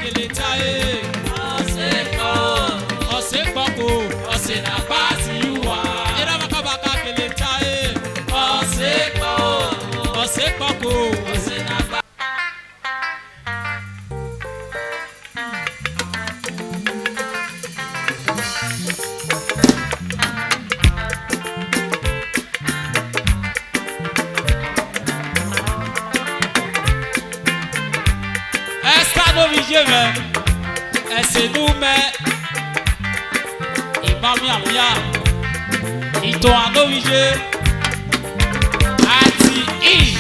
kele tae. Oseko, osena basi wa. Ira makabaka kele tae. Oseko, osena basi. Ese nume Imami amia Ito anovije Ati I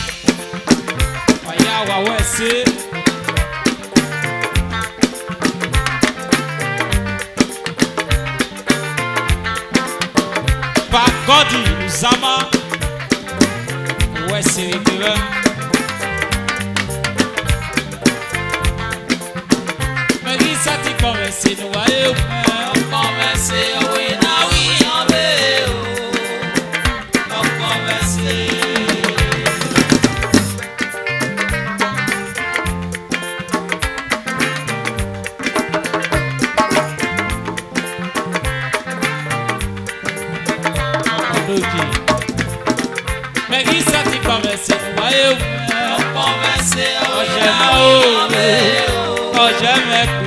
Waya wawese Pagodi Uzama Wese Ikire Sati converse no eu converse eu na winha meu converse Megi sati converse no eu converse eu na meu hoje me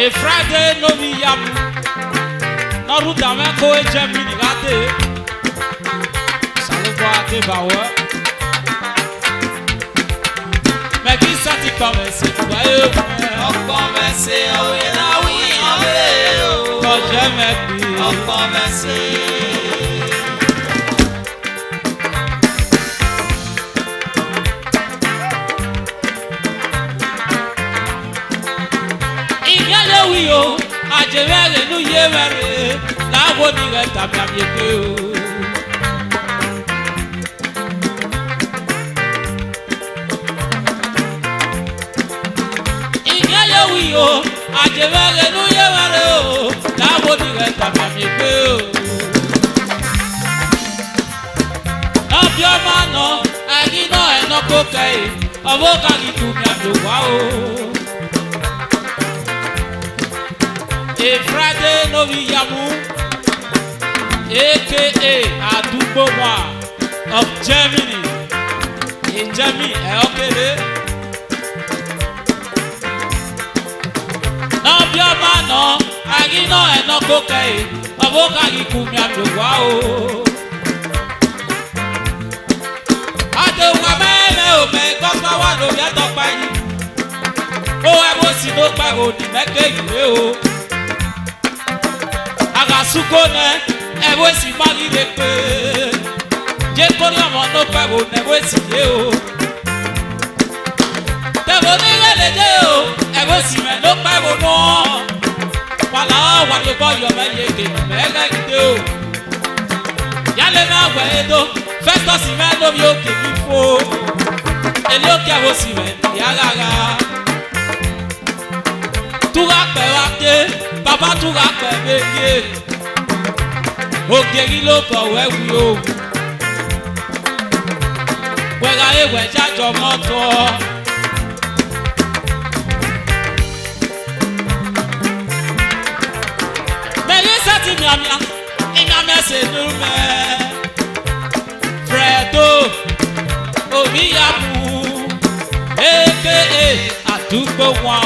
E Friday no mi yamu no ruta me ko e Germany gade salugo ate bawo me ki sati converse wa e converse o na wi o ko je me bi converse Yo, I just no year, now what you got up you. Yo, I just no year, now what you got up you. Up your man, no, I didn't know and not okay. I walk on you to wow. A Friday no Yamu, aka Adubowa of Germany. In Germany, okay. Now, your man, I didn't know and not okay. A vocal you could have the wow. I don't want to make up my one of that of my. Oh, I was in no power to make you. Agasukone, ewe si magi lepe. Je koni amono pego newe si yeo. Tebo nige leje o, ewe si me no pego no. Wala wale boyo me yeke mega ideo. Yale na wedo, festo si me no yo ke bifo. Elio ke wo si me yagaga. Tu ga pe wake. Baba tu ga pe meje ogeri lo ko wewu o wega ewe jajo moto meri sati mi amia ina mese nume Fredo obi yamu aka Adugbo wa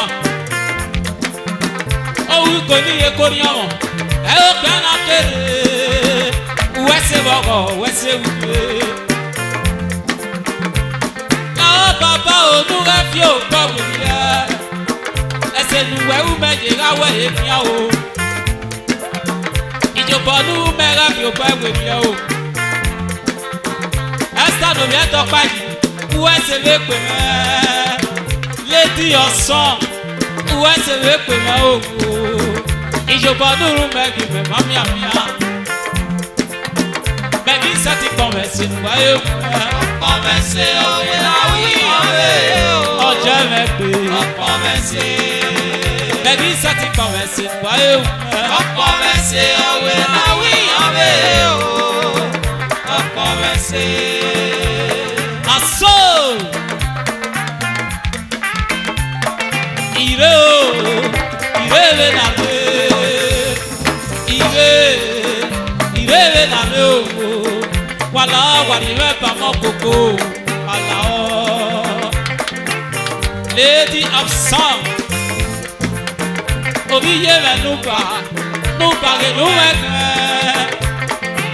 we go ni ekoriyan e o pe na kere wese bogo wese wi na baba onu re fi o pa wi ya ese nuwe u meje rawe e fi o ijoba nu me ra fi o pa wi ya o esta no me to pa yi wese le pe me lady your song wese le pe me o Ijoba nuru megi me mami amia Megi sati converse wa eu converse o na wi o je me pe converse Mary sati converse wa e. Converse awe na wi ave o. Converse. Aso. Ire o. Ire le na le. Ire na le o. Wala wali we pa mo koko. Ala o. Lady of song. Obiye me nuba ge nuwe ke.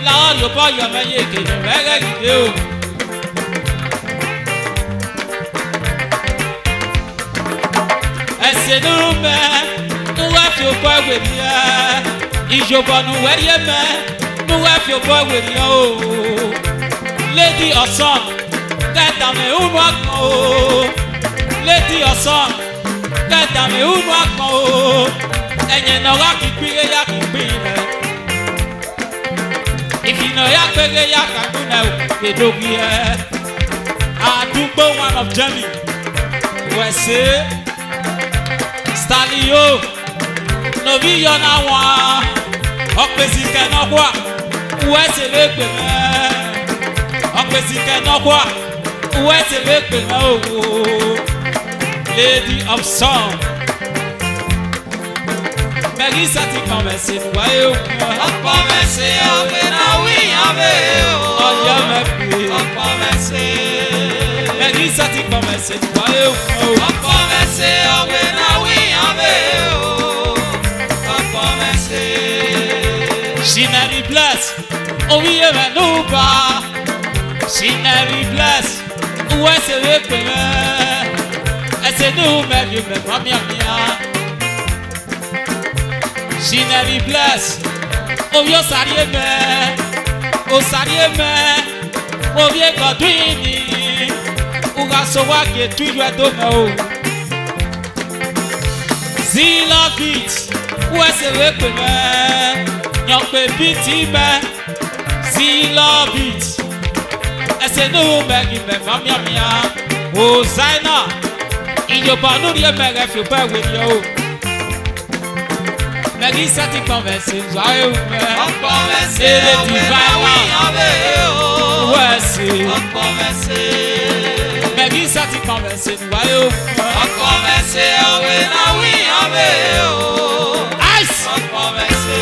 La lo pa yo me ye ke me ga gide o. Ese nume nuwe fi o pa we mi e. Ijoba nuwe ye me nuwe fi o pa we mi o. Lady of song get down me unu akon o. Lady of song get down me unu akon o. Enye no wa kipire ya kipire. Ifino ya kwege ya kakuna edogi e. Adugbo one of Germany. We say Stalio no vi yo na wa. Opesike no kwa. We say lepe me. Opesike no kwa. We say lepe me o. Lady of song. Mary sati converse wa e o. Converse awe na wi ave o. Oya me pe. Converse. Mary sati converse wa e o. Converse awe na wi ave o. Converse. She never bless. Oh we ever know ba. She never bless. Où est-ce le père? Est-ce nous même you me mami amia. She never bless. Oh yo sarie me. Oh sarie me. Oh vie godwini. Uga so wa ke tu yo do me o. Zilla beat. Où est-ce le père? Yon pe beat me. Zilla beat. Ese no begi me mami amia. Oh Zaina. Ijoba no rie me re fi pa we yo. Mary sati converse wa e. Converse awe na wi ave o. Wesi. Converse. Mary sati converse wa e. Converse awe na wi ave o. Ice. Converse.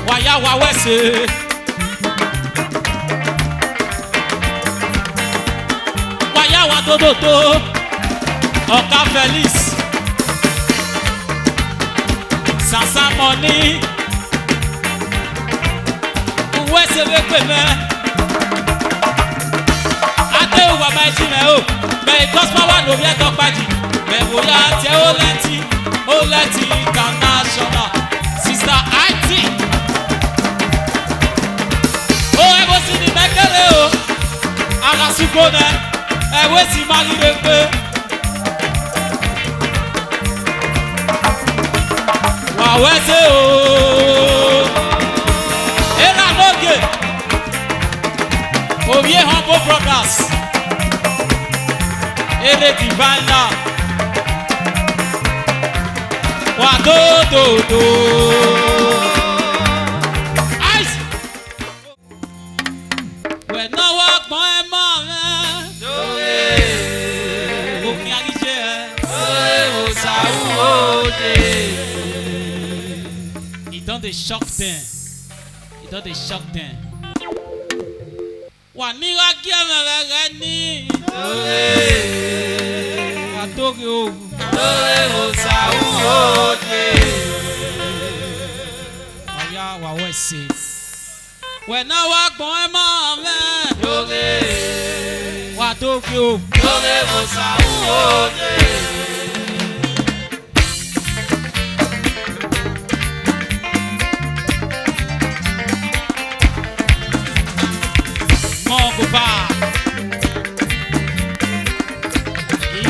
Waya wa wesi. Waya wa dododo. Oka Felix. Sasa money. Où est-ce le peme? Ate wa ma jime o. Me cosma wa no bien to paji. Me boya tie o leti international. Sister IT. O e go si ni mekele o. Ara sukone. E we si mari de pe. Wawese o. Era noge. Ovie Humble Brothers. Ere divana. Wa do. Ice. We no wa gbon e mo re. Dore. Okin agije. O sa u ode. Don't they shock them? It don't they shock them? Wani wa giamere ni. Wa toge o. O sa u ode. Oya wa wese. When I walk on my man. Dore. Wa toge o. Dore o sa u ode. Mongo ba.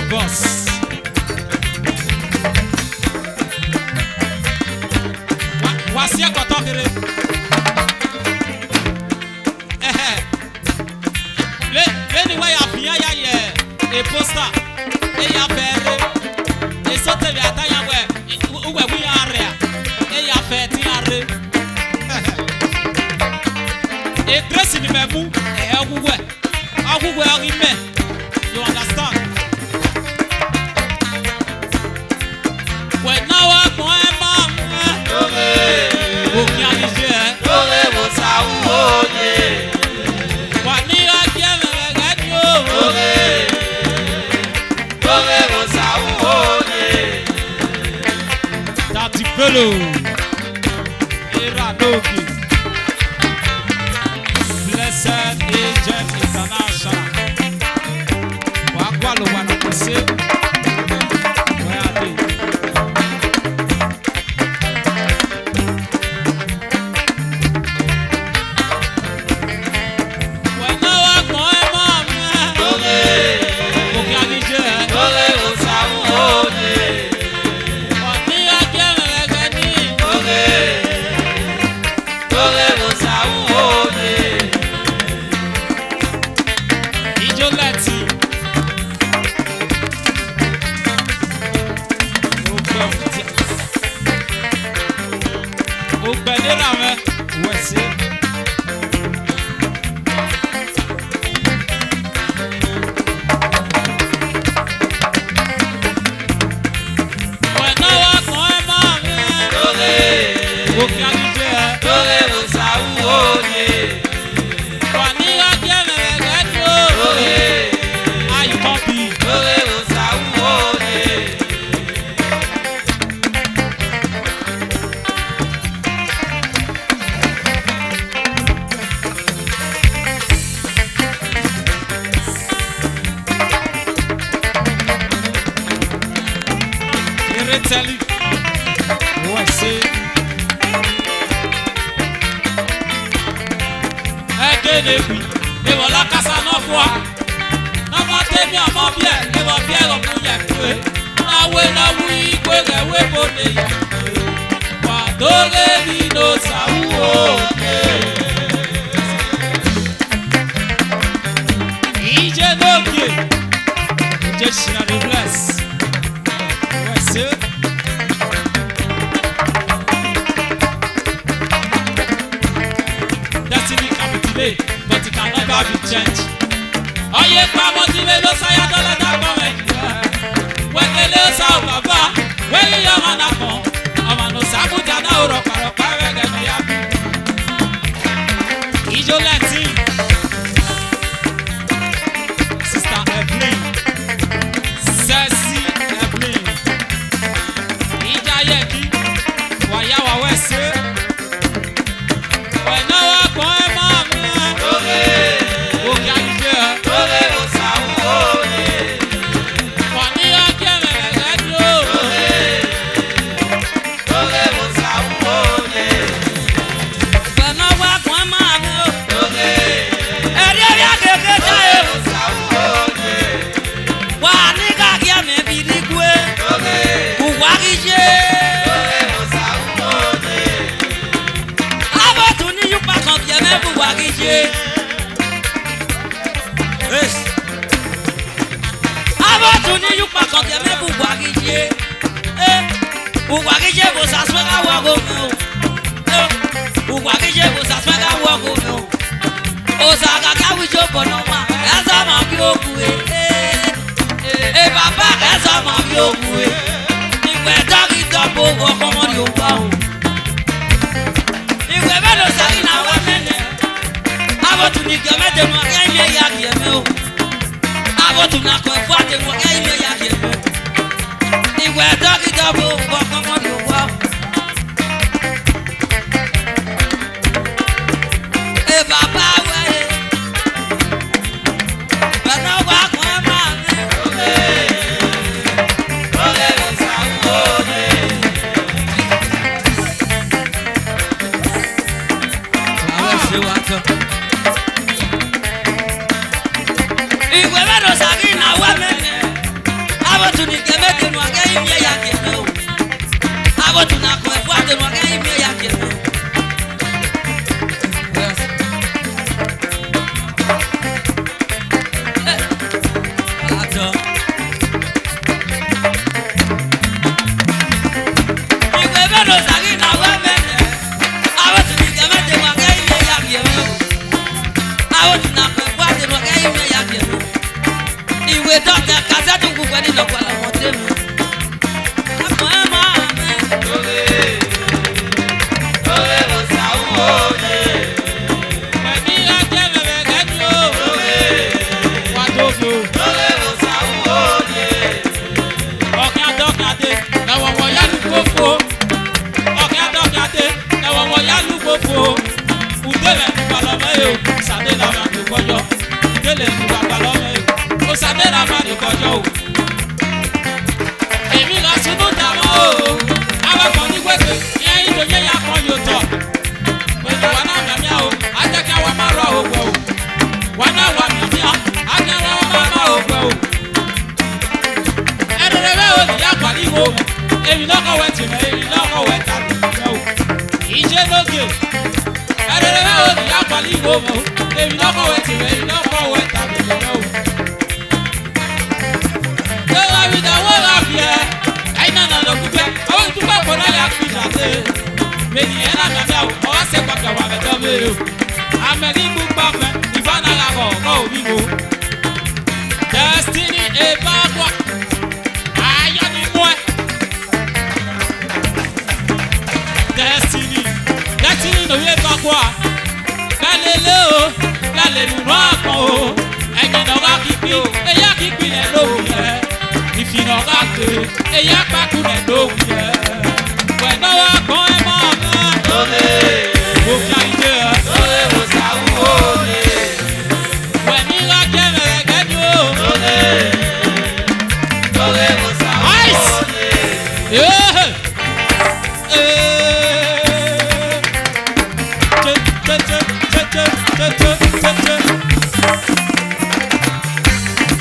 Boss. Wasi a kotokere. Anyway, I feel ya a poster. Yolo. Iradoki. Blessed Agent International. Wakwalo wanakose. Where are they? When I walk my mom, Destiny can be delayed, but it can never be changed. Oye pa motive lo saya dola da come. Wekele sa baba, weli yo mana kon. Ama no sabu jana oro karo kare ge me ya. Ijo leti. Sister Evelyn. Sesi Evelyn. Ija yeki. Waya wa wese. Wena wa kon e ma mi. O ya ije. jọ o. Èmi lọ sínú dàmọ́ o. Awakọ̀ ní gbèsè yẹn ìdòye yà kan yóò tọ̀. Pẹ̀lú wa náà mẹ̀mí o, ajẹ́kẹ́ wa máa rọ ògbẹ́ o. Wa náà wà mẹ̀mí o, ajẹ́kẹ́ wa máa rọ ògbẹ́ o. Ẹ̀rẹ̀rẹ̀ bẹ́ẹ̀ o nìyá pàdé ìwò mọ̀. Èmi lọ́kọ̀ wẹ̀ tì mẹ́, èmi lọ́kọ̀ wẹ̀ tàbí ìjẹ́ o. Ìjẹ́ lóge. Ẹ̀rẹ̀rẹ̀ bẹ́ẹ̀ o nìyá pàdé ìwò mọ̀. Èmi lọ́kọ̀ wẹ̀ tì mẹ́, èmi lọ́kọ̀ wẹ̀ tàbí ìjẹ́ o. Lọ́wọ́ mi dà wọ́n rà fìẹ́. Ẹ̀yin náà nà lọ́kùnfẹ́. Àwọn ìtúpẹ́ kò náà yà fi ṣàtẹ̀. Mèdì ẹ̀ náà nàbí àwọn ọ̀wá ṣe pàkẹ́ wà mẹ́tọ́ mẹ́rin o. Àmẹ́rí mú pàfẹ́ ìfọ̀nàlà kọ̀ ọ̀kọ́ òbí wo. Destiny Ebakwa. Ayọ̀ ni mú ẹ. Destiny lórí Ebakwa. Gálélé o, gálé nínú àpọ̀ o. Ẹ̀yin náà wá kíkí, ẹ̀yà kíkí lẹ̀ lóhùn yẹ. Ìfìnà wá pé, ẹ̀yà pàkú lẹ̀ lóhùn yẹ. Wẹ̀dọ̀ wá kàn ẹ́ mọ́ ọ̀gá. Lóde. Òkè àyíké ẹ̀. Lóde mo sàwù òde. Wẹ̀ní lọ jẹ́ mẹ̀rẹ̀gẹ́ ni o. Lóde. Lóde mo sàwù òde.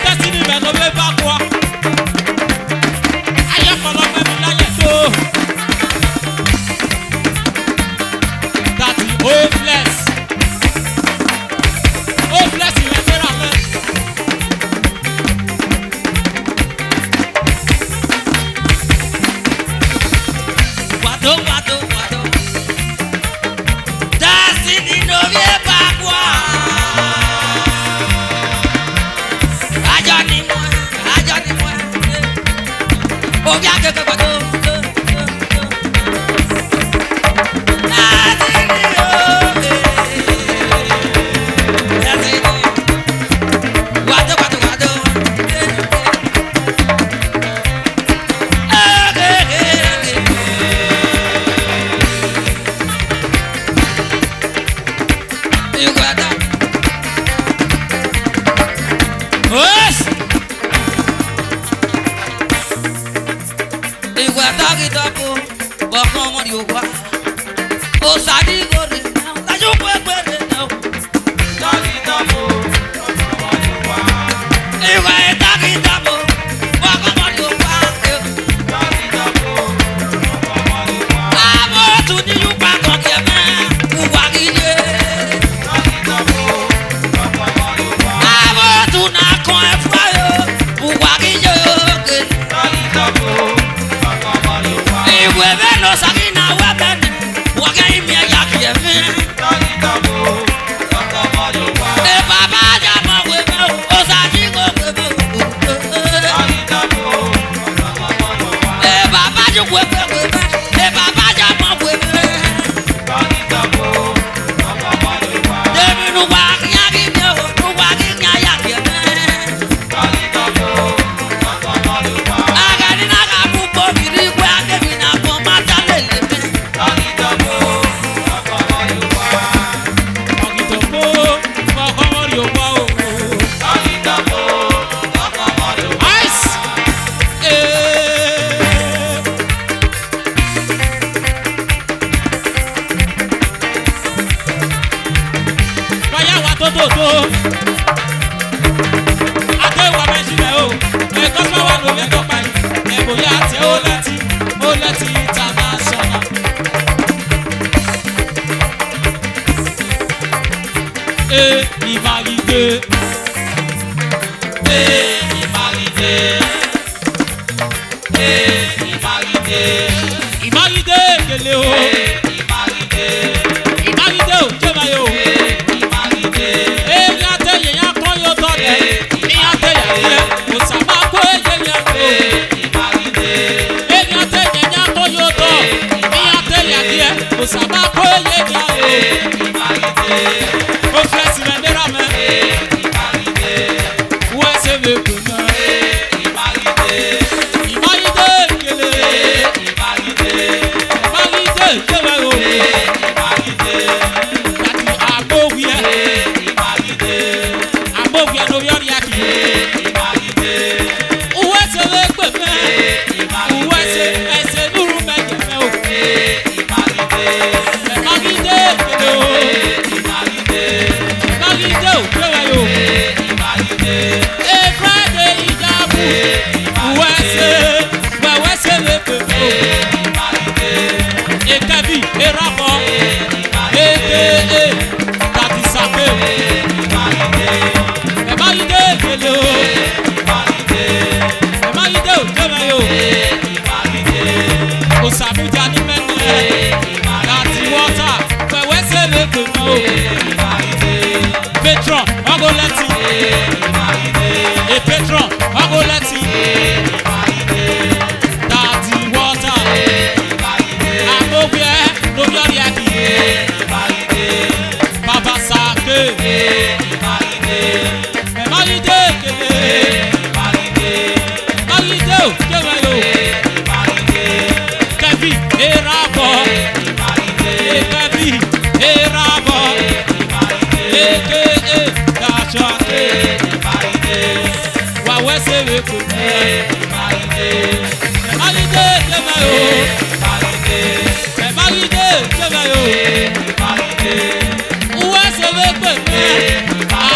Destiny mẹ ló bẹ bá kọ. Ayọ̀pọ̀lọ́ mẹ́mi láyé tó. Dati hopeless. Hopeless ìwé mẹ́ra mẹ́. Wàdó wàdó wàdó. Destiny lórí Ebakwa. Ajọ́ ni mo ẹ́, ajọ́ ni mo ẹ́. Orí akẹ́kọ̀ọ́ gbàdó. Destiny lórí. Destiny. Wàdó wàdó wàdó. Iguada. Yes. Iguada kitapo, bako mo diwa. O sadi gore, laju kwere no. Kitapo, bako mo diwa. Iguada kitapo, bako mo diwa. Kitapo, bako mo diwa. Amo tu ni yupa ko keme, uwa gije. Kitapo, bako mo diwa. Amo tu na ko efrayo, uwa gije. Kitapo. Iwe beno sakina webeni wage imi ya kiemi. E baba jama webe o saji go webe. E baba ju webe webe. E baba jama webe. Demi nu wa nyagi bio nu wa nya ya kiemi. Agani na ka bu po biri gwa agemi na ko mata lele me. Ice. Wáyà wà tó. Adé wà méjì rẹ̀ o. Ẹ̀kọ́ sọ wà lórí ẹ̀kọ́ parí. Ẹ̀bùyà àti ó lẹ́tí international. Ìmàlìdé. Ìmàlìdé kele o. Ìmàlìdé o jẹ́ báyìí o. Èmi àtẹ̀yẹ̀ yẹn kọ́ yóò tọ́ lẹ̀. Ní àtẹ̀yẹ̀ yẹn kò sábà kó ẹ̀yẹ̀ yẹn kó. Èmi àtẹ̀yẹ̀ yẹn kọ́ yóò tọ́. Ní àtẹ̀yẹ̀ yẹn kò sábà kó ẹ̀yẹ̀ yẹn kó. Ó fẹ́ sílẹ̀ ní ramẹ́. Wọ́n ṣe lè pè mọ́. Ìmàlìdé kele. Ìmàlìdé kele. wẹ́sẹ̀ wẹ́ kò ní. Ẹ̀máyídé jẹ́mẹ̀ o. Ẹ̀máyídé jẹ́mẹ̀ o. Wẹ́sẹ̀ wẹ́ kò ní.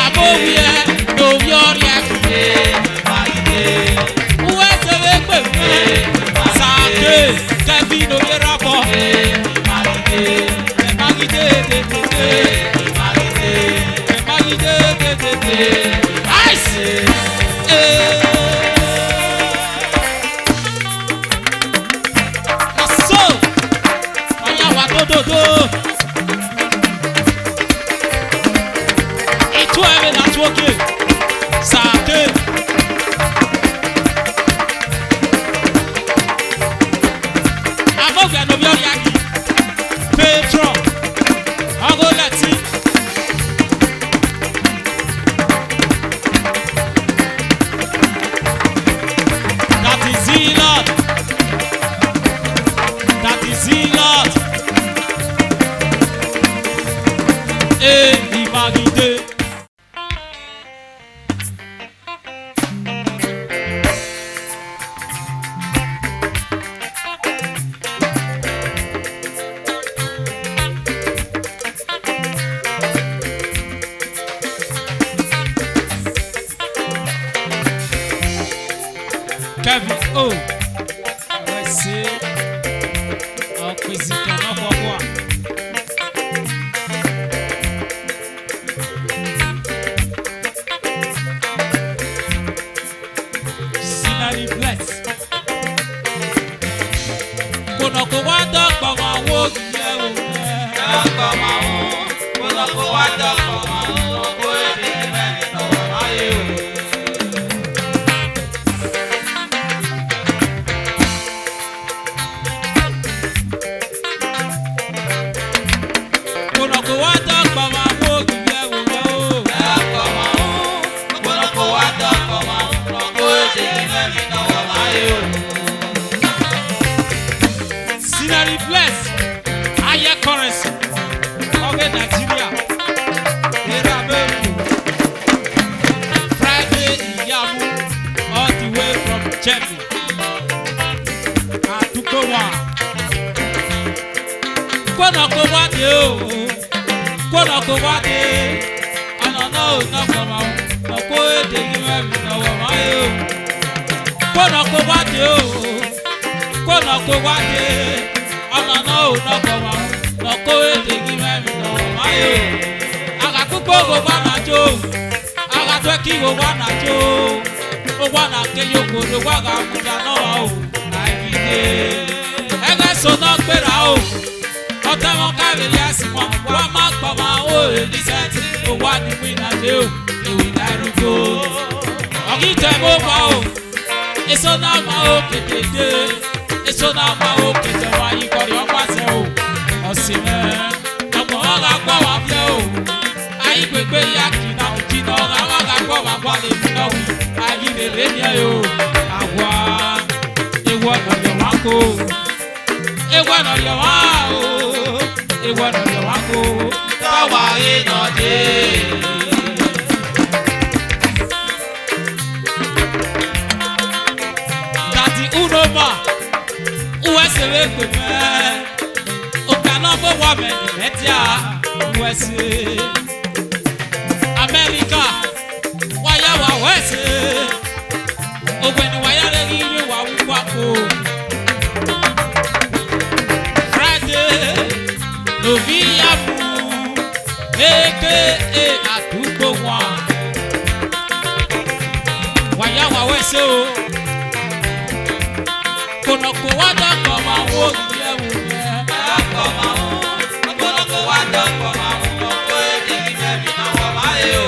Àbówíẹ̀ lórí ọ̀rẹ́ kùné. Wẹ́sẹ̀ wẹ́ kò ní. Sàké kẹ́bí lóye rábọ̀. Ẹ̀máyídé tètè. Ẹ̀máyídé tètè. Àìsí. Naso, ọ̀yá wa dódódó. Ìtú ẹ̀mí láti òkè, sàké. Amóhùn ẹ̀nà bí ọ̀yá kì, Pétrọ̀, ọgọ́lẹ̀tì. That is Zealot. That is Zealot. Imagide. Kevin O. Let's see. I'll quiz it on up of one. Sinari bless. Kono ko wa dokpo ma wo ye o. Dokpo ma wo. Kono ko wa dokpo ma wo ko e de me to ma ye o. Sinari bless. Higher currency. Okay, Nigeria. Friday Iyamu. All the way from Germany. Atukowa. Kono ko wade o. Kono ko wade. Anana o na kama o. Na ko e de ni me na wa ma o. Kono ko wade o. Kono ko wade. Anana o na kama o. Na ko e de ni me na wa ma o. Aga kuko go ba na jo. Aga to ki go ba na jo. O wa na ke yo ko do wa ga mu da na wa o. Aide. Ega so na gbera o. Ọ̀tẹ̀ wọn káre yẹ́sì wọn wọ́n máa gbọ́ máa ó Elizabeth ó wà ní wíńdàdé o èwe dárúgbó. Ọ̀gíjẹ̀ mo bá o èso náà máa ó kétédé èso náà máa ó kété wá ikọ̀rẹ́ ọ̀pàṣẹ o ọ̀sìn mẹ́ ọ̀gbọ̀n wọn kà gbọ́ wá fẹ́ o ayé gbégbé yá kìnnà kìnnà ọ̀gá wọn kà gbọ́ wá bọ́ lè fi náà wí ayé lèlé ni ẹ o àwa ewu ọ̀nà yọ̀ wá kó ewu ọ̀nà yọ̀ wá o. Ewa no yo wako tawa ino de Dati unoma uwese we kweme Okana bo wa me metia uwese America waya wa wese Ogweni waya le ire wa wako Noviamu, aka àdúgbò wọn. Wàyà wà wẹ́sẹ̀ o. Kònàkò wá dọ̀kọ̀ máa wó ìyẹ̀wò yẹn. Dọ̀kọ̀ máa wó. Kònàkò wá dọ̀kọ̀ máa wó. Lọ́kọ̀ èdè ìfẹ́ mi náà wọ̀ máa yẹ o.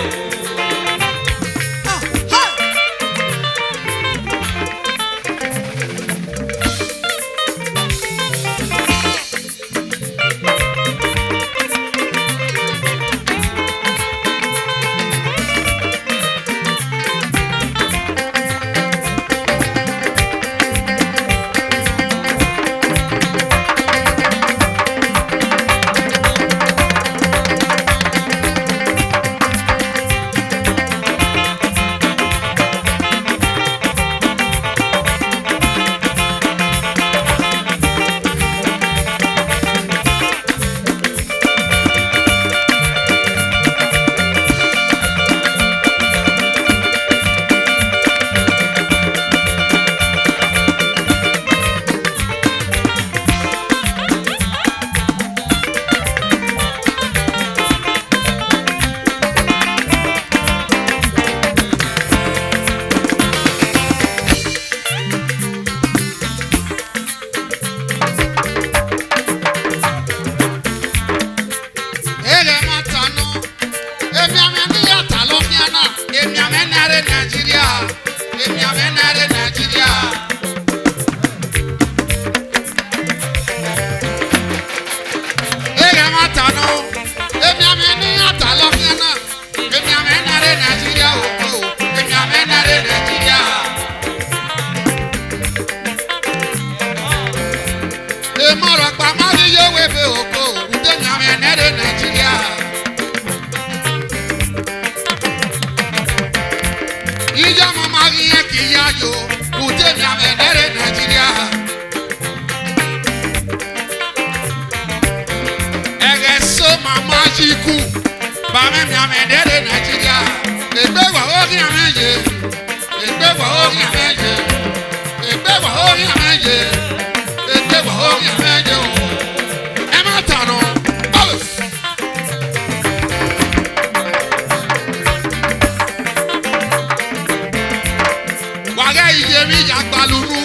èmi yàgbàlùnú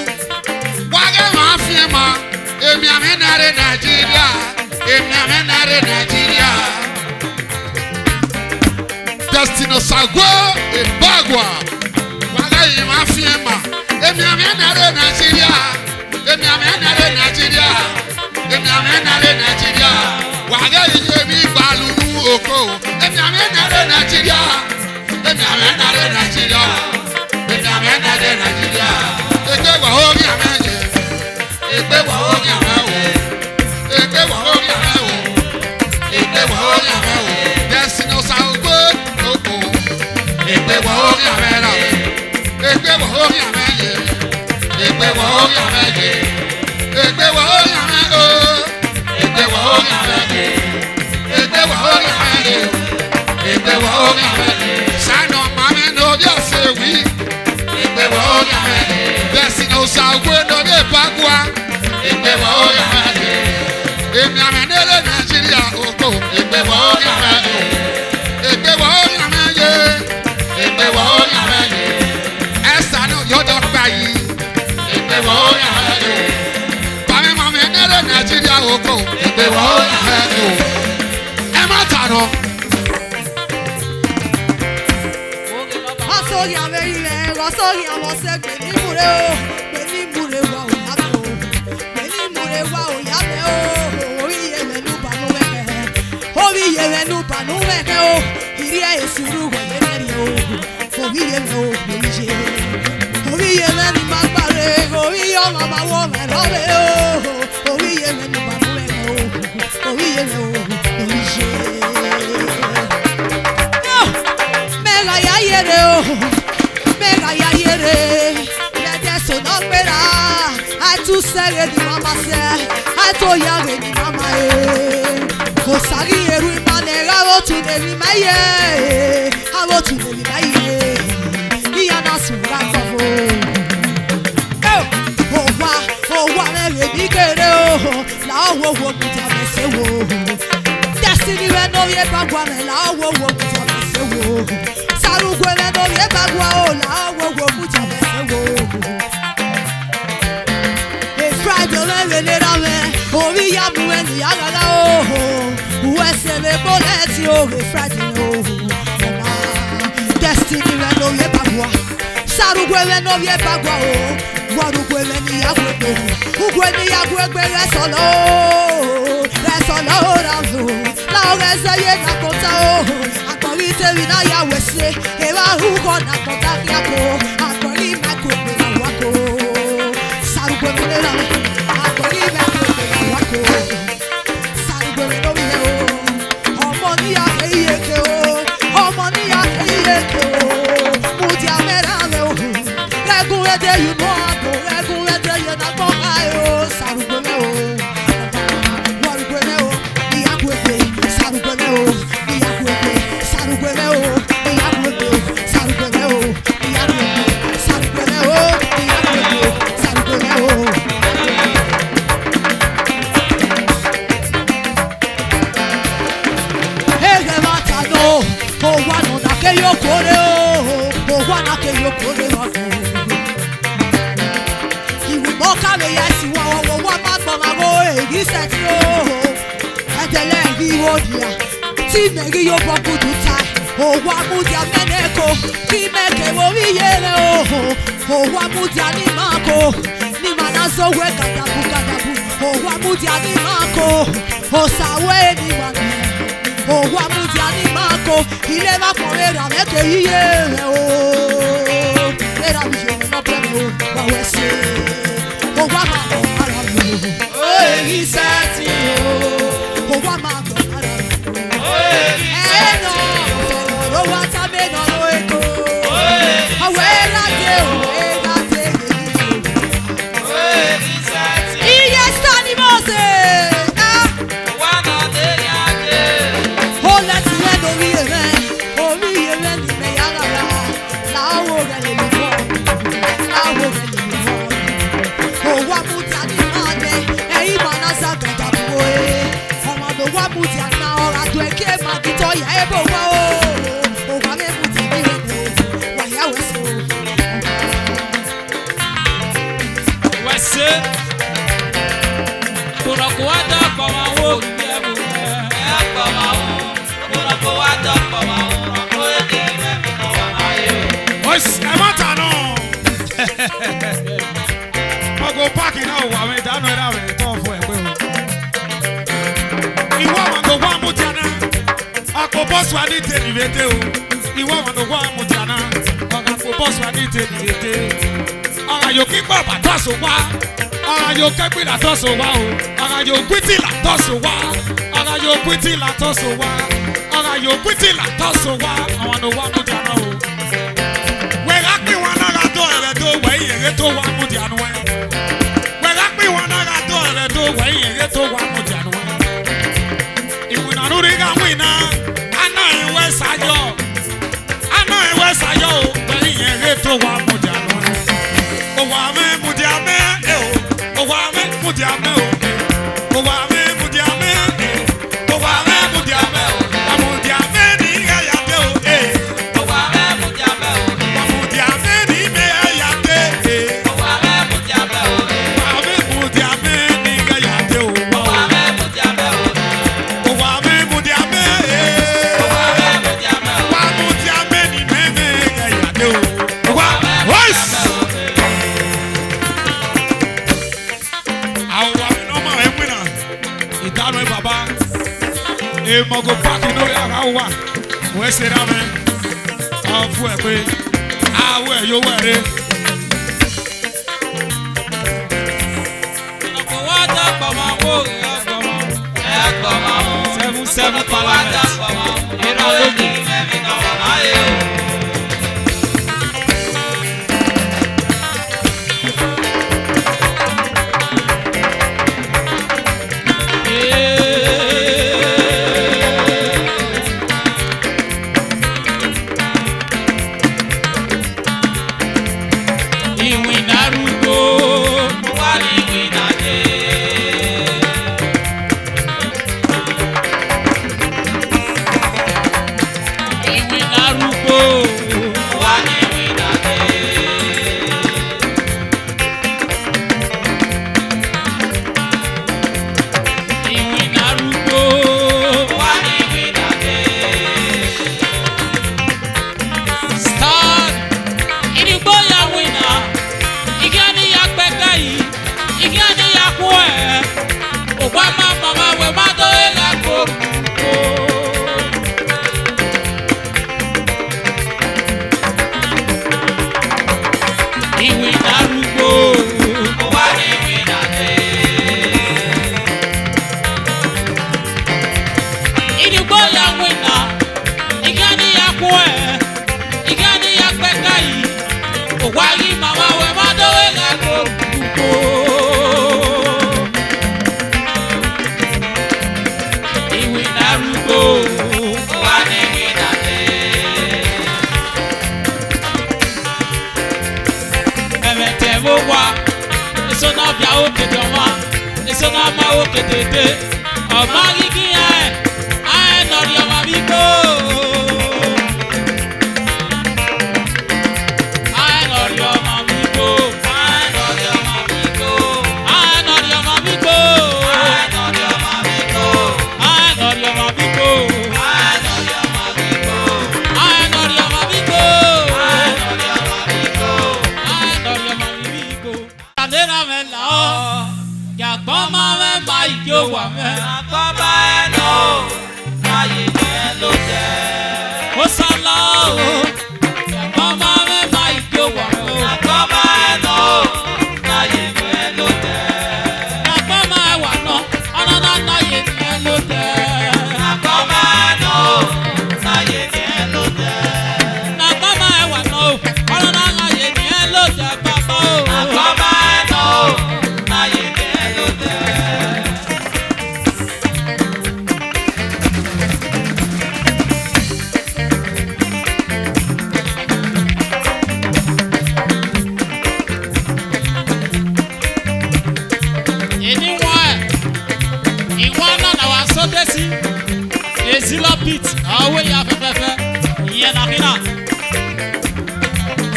wàgẹ́ máa fi mọ́ èmi àmẹ́nàrẹ́ Nàìjíríà èmi àmẹ́nàrẹ́ Nàìjíríà. Destiny Sagwa Ebagwa wàgẹ́ yìí máa fi mọ́ èmi àmẹ́nàrẹ́ Nàìjíríà èmi àmẹ́nàrẹ́ Nàìjíríà èmi àmẹ́nàrẹ́ Nàìjíríà wàgẹ́ yìí èmi gbàlùnú òkò èmi àmẹ́nàrẹ́ Nàìjíríà èmi àmẹ́nàrẹ́ Nàìjíríà èmi àmẹ́nàrẹ́ Nàìjíríà. Ègbé wà ó ní àmẹ́yẹ ègbé wà ó ní àmẹ́wò ègbé wà ó ní àmẹ́wò ègbé wà ó ní àmẹ́wò Destiny Sagwa òkò ègbé wà ó ní àmẹ́rà ègbé wà ó ní àmẹ́yẹ ègbé wà ó ní àmẹ́yẹ ègbé wà ó ní àmẹ́wò ègbé wà ó ní àmẹ́yẹ ègbé wà ó ní àmẹ́yẹ ègbé wà ó ní àmẹ́yẹ sànà màmí ní obi ọ̀sẹ̀ wí ègbé wà ó ní àmẹ́yẹ Destiny Sagwa ní obi Ebagwa ègbé wà ó ní àmẹ́yẹ èmi àmẹ́nẹ́rẹ́ Nàìjíríà òkò ègbé wà ó ní àmẹ́yẹ ègbé wà ó ní àmẹ́yẹ ègbé wà ó ní àmẹ́yẹ ẹ̀sà ní òyòdò gbà yìí ègbé wà ó ní àmẹ́yẹ bàmí àmẹ́nẹ́rẹ́ Nàìjíríà òkò ègbé wà ó ní àmẹ́yẹ ẹ má tànà. Sórí àwọn ilẹ̀ ẹ̀rọ sórí àwọn sẹ́gbẹ̀ ní múre o pé ní múre wà ò yábẹ̀ o pé ní múre wà ò yábẹ̀ o orí yẹrẹ ló bà ló wẹ̀kẹ̀ orí yẹrẹ ló bà ló wẹ̀kẹ̀ o ìrí ẹ̀ èsì rú wẹ̀lẹ́ mẹ́rin o orí yẹrẹ o lórí ṣe orí yẹrẹ ni má gbàre orí ọmọ bá wọ mẹ́ lọ́bẹ̀ o orí yẹrẹ ló bà ló wẹ̀kẹ̀ o orí yẹrẹ o lórí ṣe. Mega ya yere o, mega ya yere. Lede so no pera, I too sere di mama se, I to yare di mama e. Ko sari eru imanera o tu deri maye, aro tu deri maye. Iya na sura kofo. Owa mere bi kere o, la owo wo kuta mese wo. Destiny we no ye bagwa me la owo wo kuta mese wo. Sarugwe me no ye bagwa o la owo wo kuta mese wo. E Friday le le ra me, ori ya bu eni ya gaga o. Uwe se le boleti o e Friday o. Destiny we no ye bagwa. Sarugwe me no ye bagwa o. Warugwe me ni ya gwegbe. Ugwe ni ya gwegbe resolo. Resolo razo. La oreze ye na kota o. Akori tewi na ya wese. Ewa hugo na kota kiako. Akori me kwegbe na wako. Sarugwe me le rame. Akori me kwegbe na wako. Sarugwe me no wile o. Ọmọ ni ya keyeke o. Ọmọ ni ya keyeke o. Mudi amera me o. Regun ede you know ago. Regun ede you na gbọ́ ayo. Sarugwe me o. Warugwe me o. Iya kwegbe. Sarugwe me o. Iya kwegbe. Sarugwe me o. Iya kwegbe. Sarugwe me o. Iya kwegbe. Sarugwe me o. Iya kwegbe. Sarugwe me o. Ege mata no. Owa no na ke yo kore o. Owa na ke yo kore wa ko. Iwu mo ka me yesi wa wa ma gbo ma go egi seti o. Edele ri wo dia. Ti me ri yo boku du tai. Owa mu dia meneko. Ti me ke wo ri yere o. Owa mu dia ni mako. Ni mana so we kadabu kadabu. Owa mu dia ni mako. Osawe ni wa ni. Owa mu dia ni mako. Ile ma ko era me ke yiye o. Era mi je no plano wa we se. Owa ma ko ara mi. O egi sati o. Owa ma ko ara mi. O egi sati o. Ro wa ta me no lo eko. O egi sati o. Awe la de o. O egi sati. Iye stani mose. Wa na de ya de. O la ti le no ri ere. O ri ere ni me ya la. La wo re le mo. La wo re le mo. Owa mu ti ani ma de. Eyi ma na sa gada bo e. Ọmọ do wa mu ti ana ora do e ke ma ki to ya e bo wa o. Owa me mu ti ni re. Wa ya we so. Ose. Kurakuada kama wo yebu. Kama wo. Kurakuada kama wo. Oye me no ayo. Ois, e mata no. Pogo parking now wa me da no era we to fo e pe o. Iwo ma go wa mutiana. Ako boss wa ni te ni vete o. Iwo ma go wa mutiana. Ako boss wa ni te ni vete. Ara yo ki pa to so wa. Ara yo ke gbe la to so wa o. Ara yo kwiti la to so wa. Ara yo kwiti la to so wa. Ara yo kwiti la to so wa. Awon no wa mutiana o. We ga pe won ara do ere do we ere to wa mutiana we. We ga pe won ara do ere do we ere to wa mutiana we. Iwina ruri ga wina. Ana iwe sayo. Ana iwe sayo. We ere to wa mutiana we. O wa me mutiana e o. O wa me mutiana o. O wa me mutiana e. O wa me mutiana o. Wa mutiana ni ga ya de o e. O wa me mutiana o. Wa mutiana ni me ya de e. O wa me mutiana o. Wa me mutiana ni ga ya de o. O wa me mutiana o. O wa me mutiana e. O wa me mutiana o. Wa mutiana ni me ga ya de o. Wa voice. Awa mi no ma e wina. Idano e baba. E mo go back no ya ga wa. We se ra me. Afu e pe. Awe yo were. Kurakuada kama wo kama wo. 7 Parliament. Era logi. Ayo.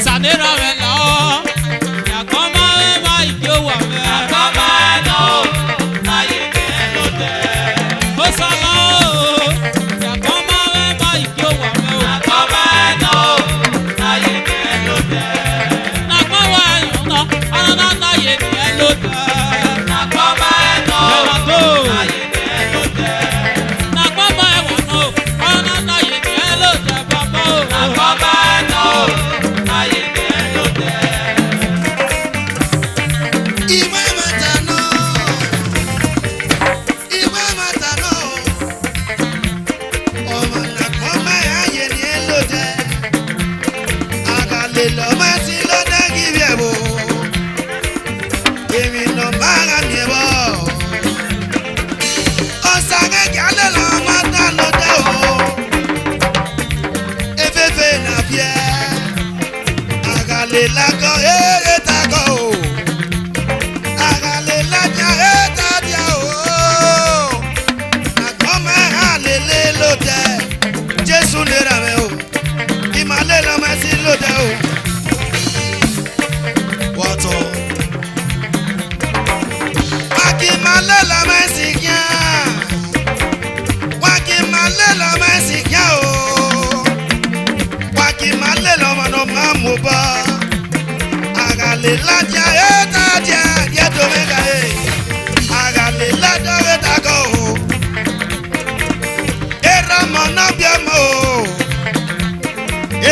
Sanera vela, ya koma va y yo wa. dia eta dia dia domega e. Agale la dore tago. Eramo no biamo.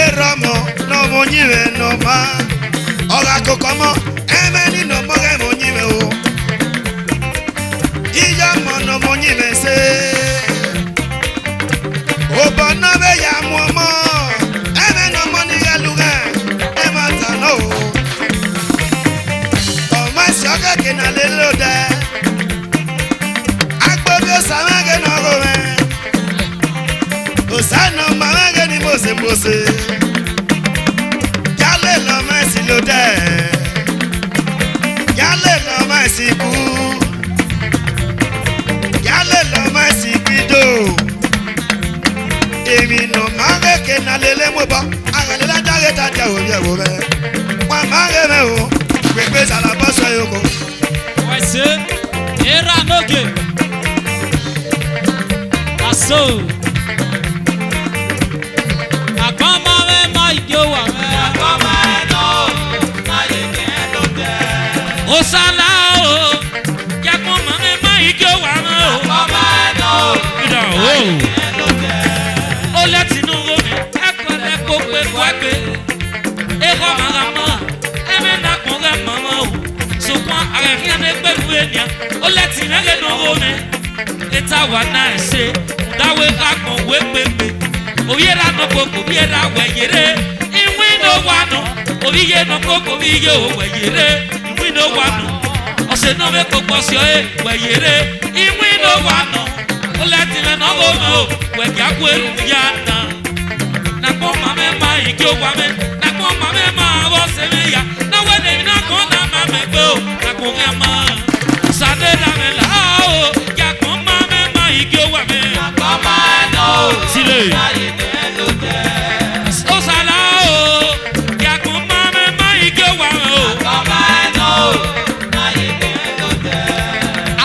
Eramo no monyiwe no ma. Oga kokomo emeni no moge monyiwe o. Iyamo no monyiwe se. Obono be ya momo. Emeno moni galuga. Ematano. O masioga kena lelode. Agbobi osamage no gowe. Osano mamage ni mose mose. Yale lo mesi lode. Yale lo mesi ku. Yale lo mesi kido. Emi no mange kena lele mo ba. Agale la dage ta ja o ye wo be. Wa mange me o. Pepe sala boso yoko. Wese, era noge. Aso. Akoma we ma igyowa me. Akoma no, na ye kendo de. Osala o, yakoma me ma igyowa me. Akoma no, ida o. O leti nu go me, akole ko pe kwape. E ko magama, e me na ko ga mama o. So kwa agakya ne pe fuenia, o leti na ge no go me. Eta wa na se, dawe ka ko we pepe. Obiera no koko biera weyere inwi no wano obiye no koko biye o weyere inwi no wano ose no me koko sio e weyere inwi no wano oleti me no go me o we ya kwelu ya na ko mame ma igyo wa me na ko mame ma bo se me ya na we de na ko na mame go na ko ya ma sade da me la o ya ko mame ma igyo wa me na ko ma no sile Osala o, ya kuma me ma ike wa o. Akoma no, na ike no de.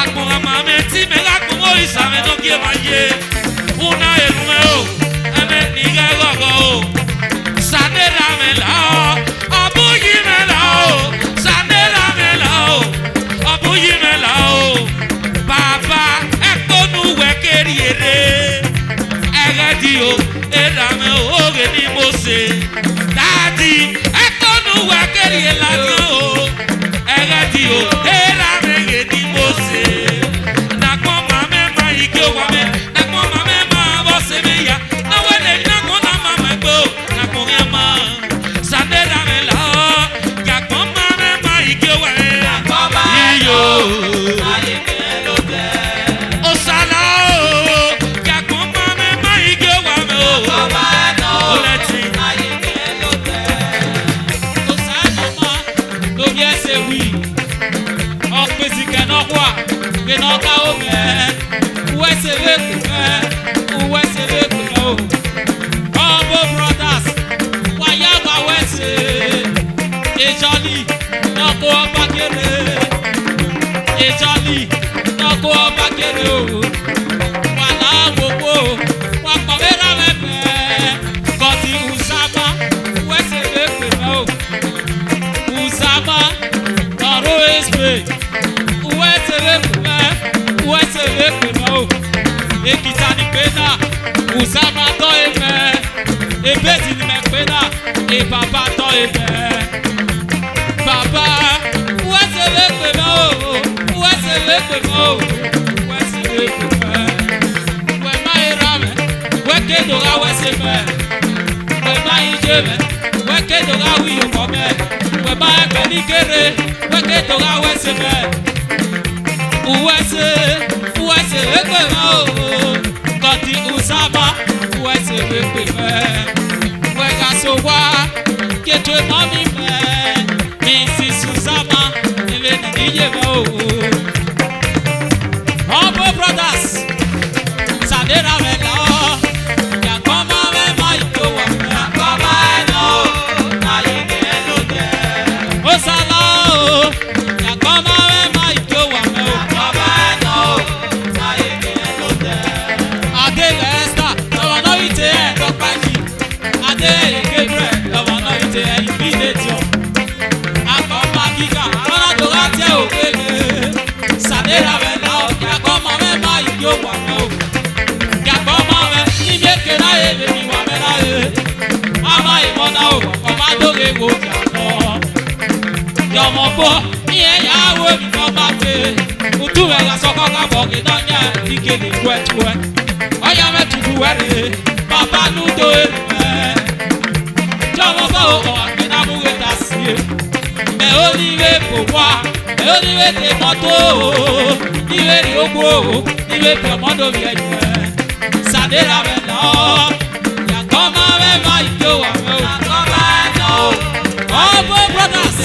Akoma mame ti me la kumo isa me no kie ma ye. Una elume o, eme niga gogo o. Sanera me la o, abuyi me la o. Sanera me la o, abuyi me la o. Baba, ekonu wekeriere. Egadio. Erame oge ni mose Daddy ekonu wa keri elati o Egadi o erame ge ni mose Na kwa mame ma ike wa me Na kwa mame ma bose me ya Na wele na kwa na mame go Na kwa ya ma Sandera me la Ya kwa mame ma ike wa me Na kwa mame iyo Ma ike lo de Osala o Ya kwa mame ma ike wa me Usama to eme, ebeti ni me pena, e papa to eme. Papa, wese lekwe mo, wese lekwe mo, wese lekwe me. We ma irame, weke doga wese me. We ma ijeme, weke doga wiyo kome. We ma ekeli kere, weke doga wese me. Wese lekwe mo. Koti Usama, wese wepe me. Wega sowa, ketwe mami me. Mrs. Usama, ile niye me o. Humble brothers, Sandera me la. Ya koma me ma iko wa me. Ya koma no, na ike no de. Osala o, ya koma me ma iko wa me. Ya koma no, na ike no de. Ade Esther, lọ́wọ́ náà ìtẹ̀ ẹ̀ lọ́pàá yìí. Adé Gabriel, lọ́wọ́ náà ìtẹ̀ ẹ̀ ìbílẹ̀ tí o. Akọ ọ̀bọ̀ ìyẹn yàwó mi náà bá gbé utu ẹ̀ lásán kọ́kọ́ bọ̀ kí náà yẹ ike lè tu ẹ̀ tu ẹ̀ ọ̀yà mẹ́tùtù wẹ̀rẹ̀ bàbá nudo ẹ̀ jọ̀wọ́ bá o àgbẹ̀nàmúwé ta sí i mẹ́ ó ní ìwé kò wá mẹ́ ó ní ìwé tè mọ́tò ìwé rí ogbó ìwé pẹ̀ mọ́tò bí ẹ̀ jù ẹ̀ sàdéra mẹ́ lọ yàtọ̀ máa mẹ́ máa ìjọ wà mẹ́ o yàtọ̀ máa nọ ọ̀bọ̀ brothers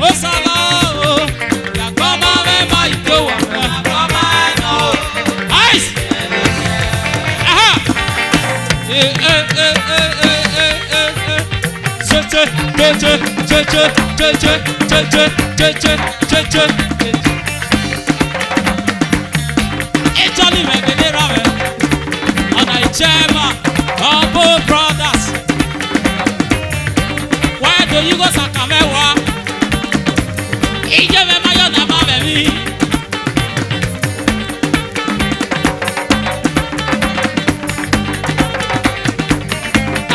ó sábà o yàtọ̀ máa mẹ́ máa ìjọ wà mẹ́ yàtọ̀ máa nọ ice Italy me bedera me ona ichema Obo brothers why do you go sakamewa ije me mayo na ma me mi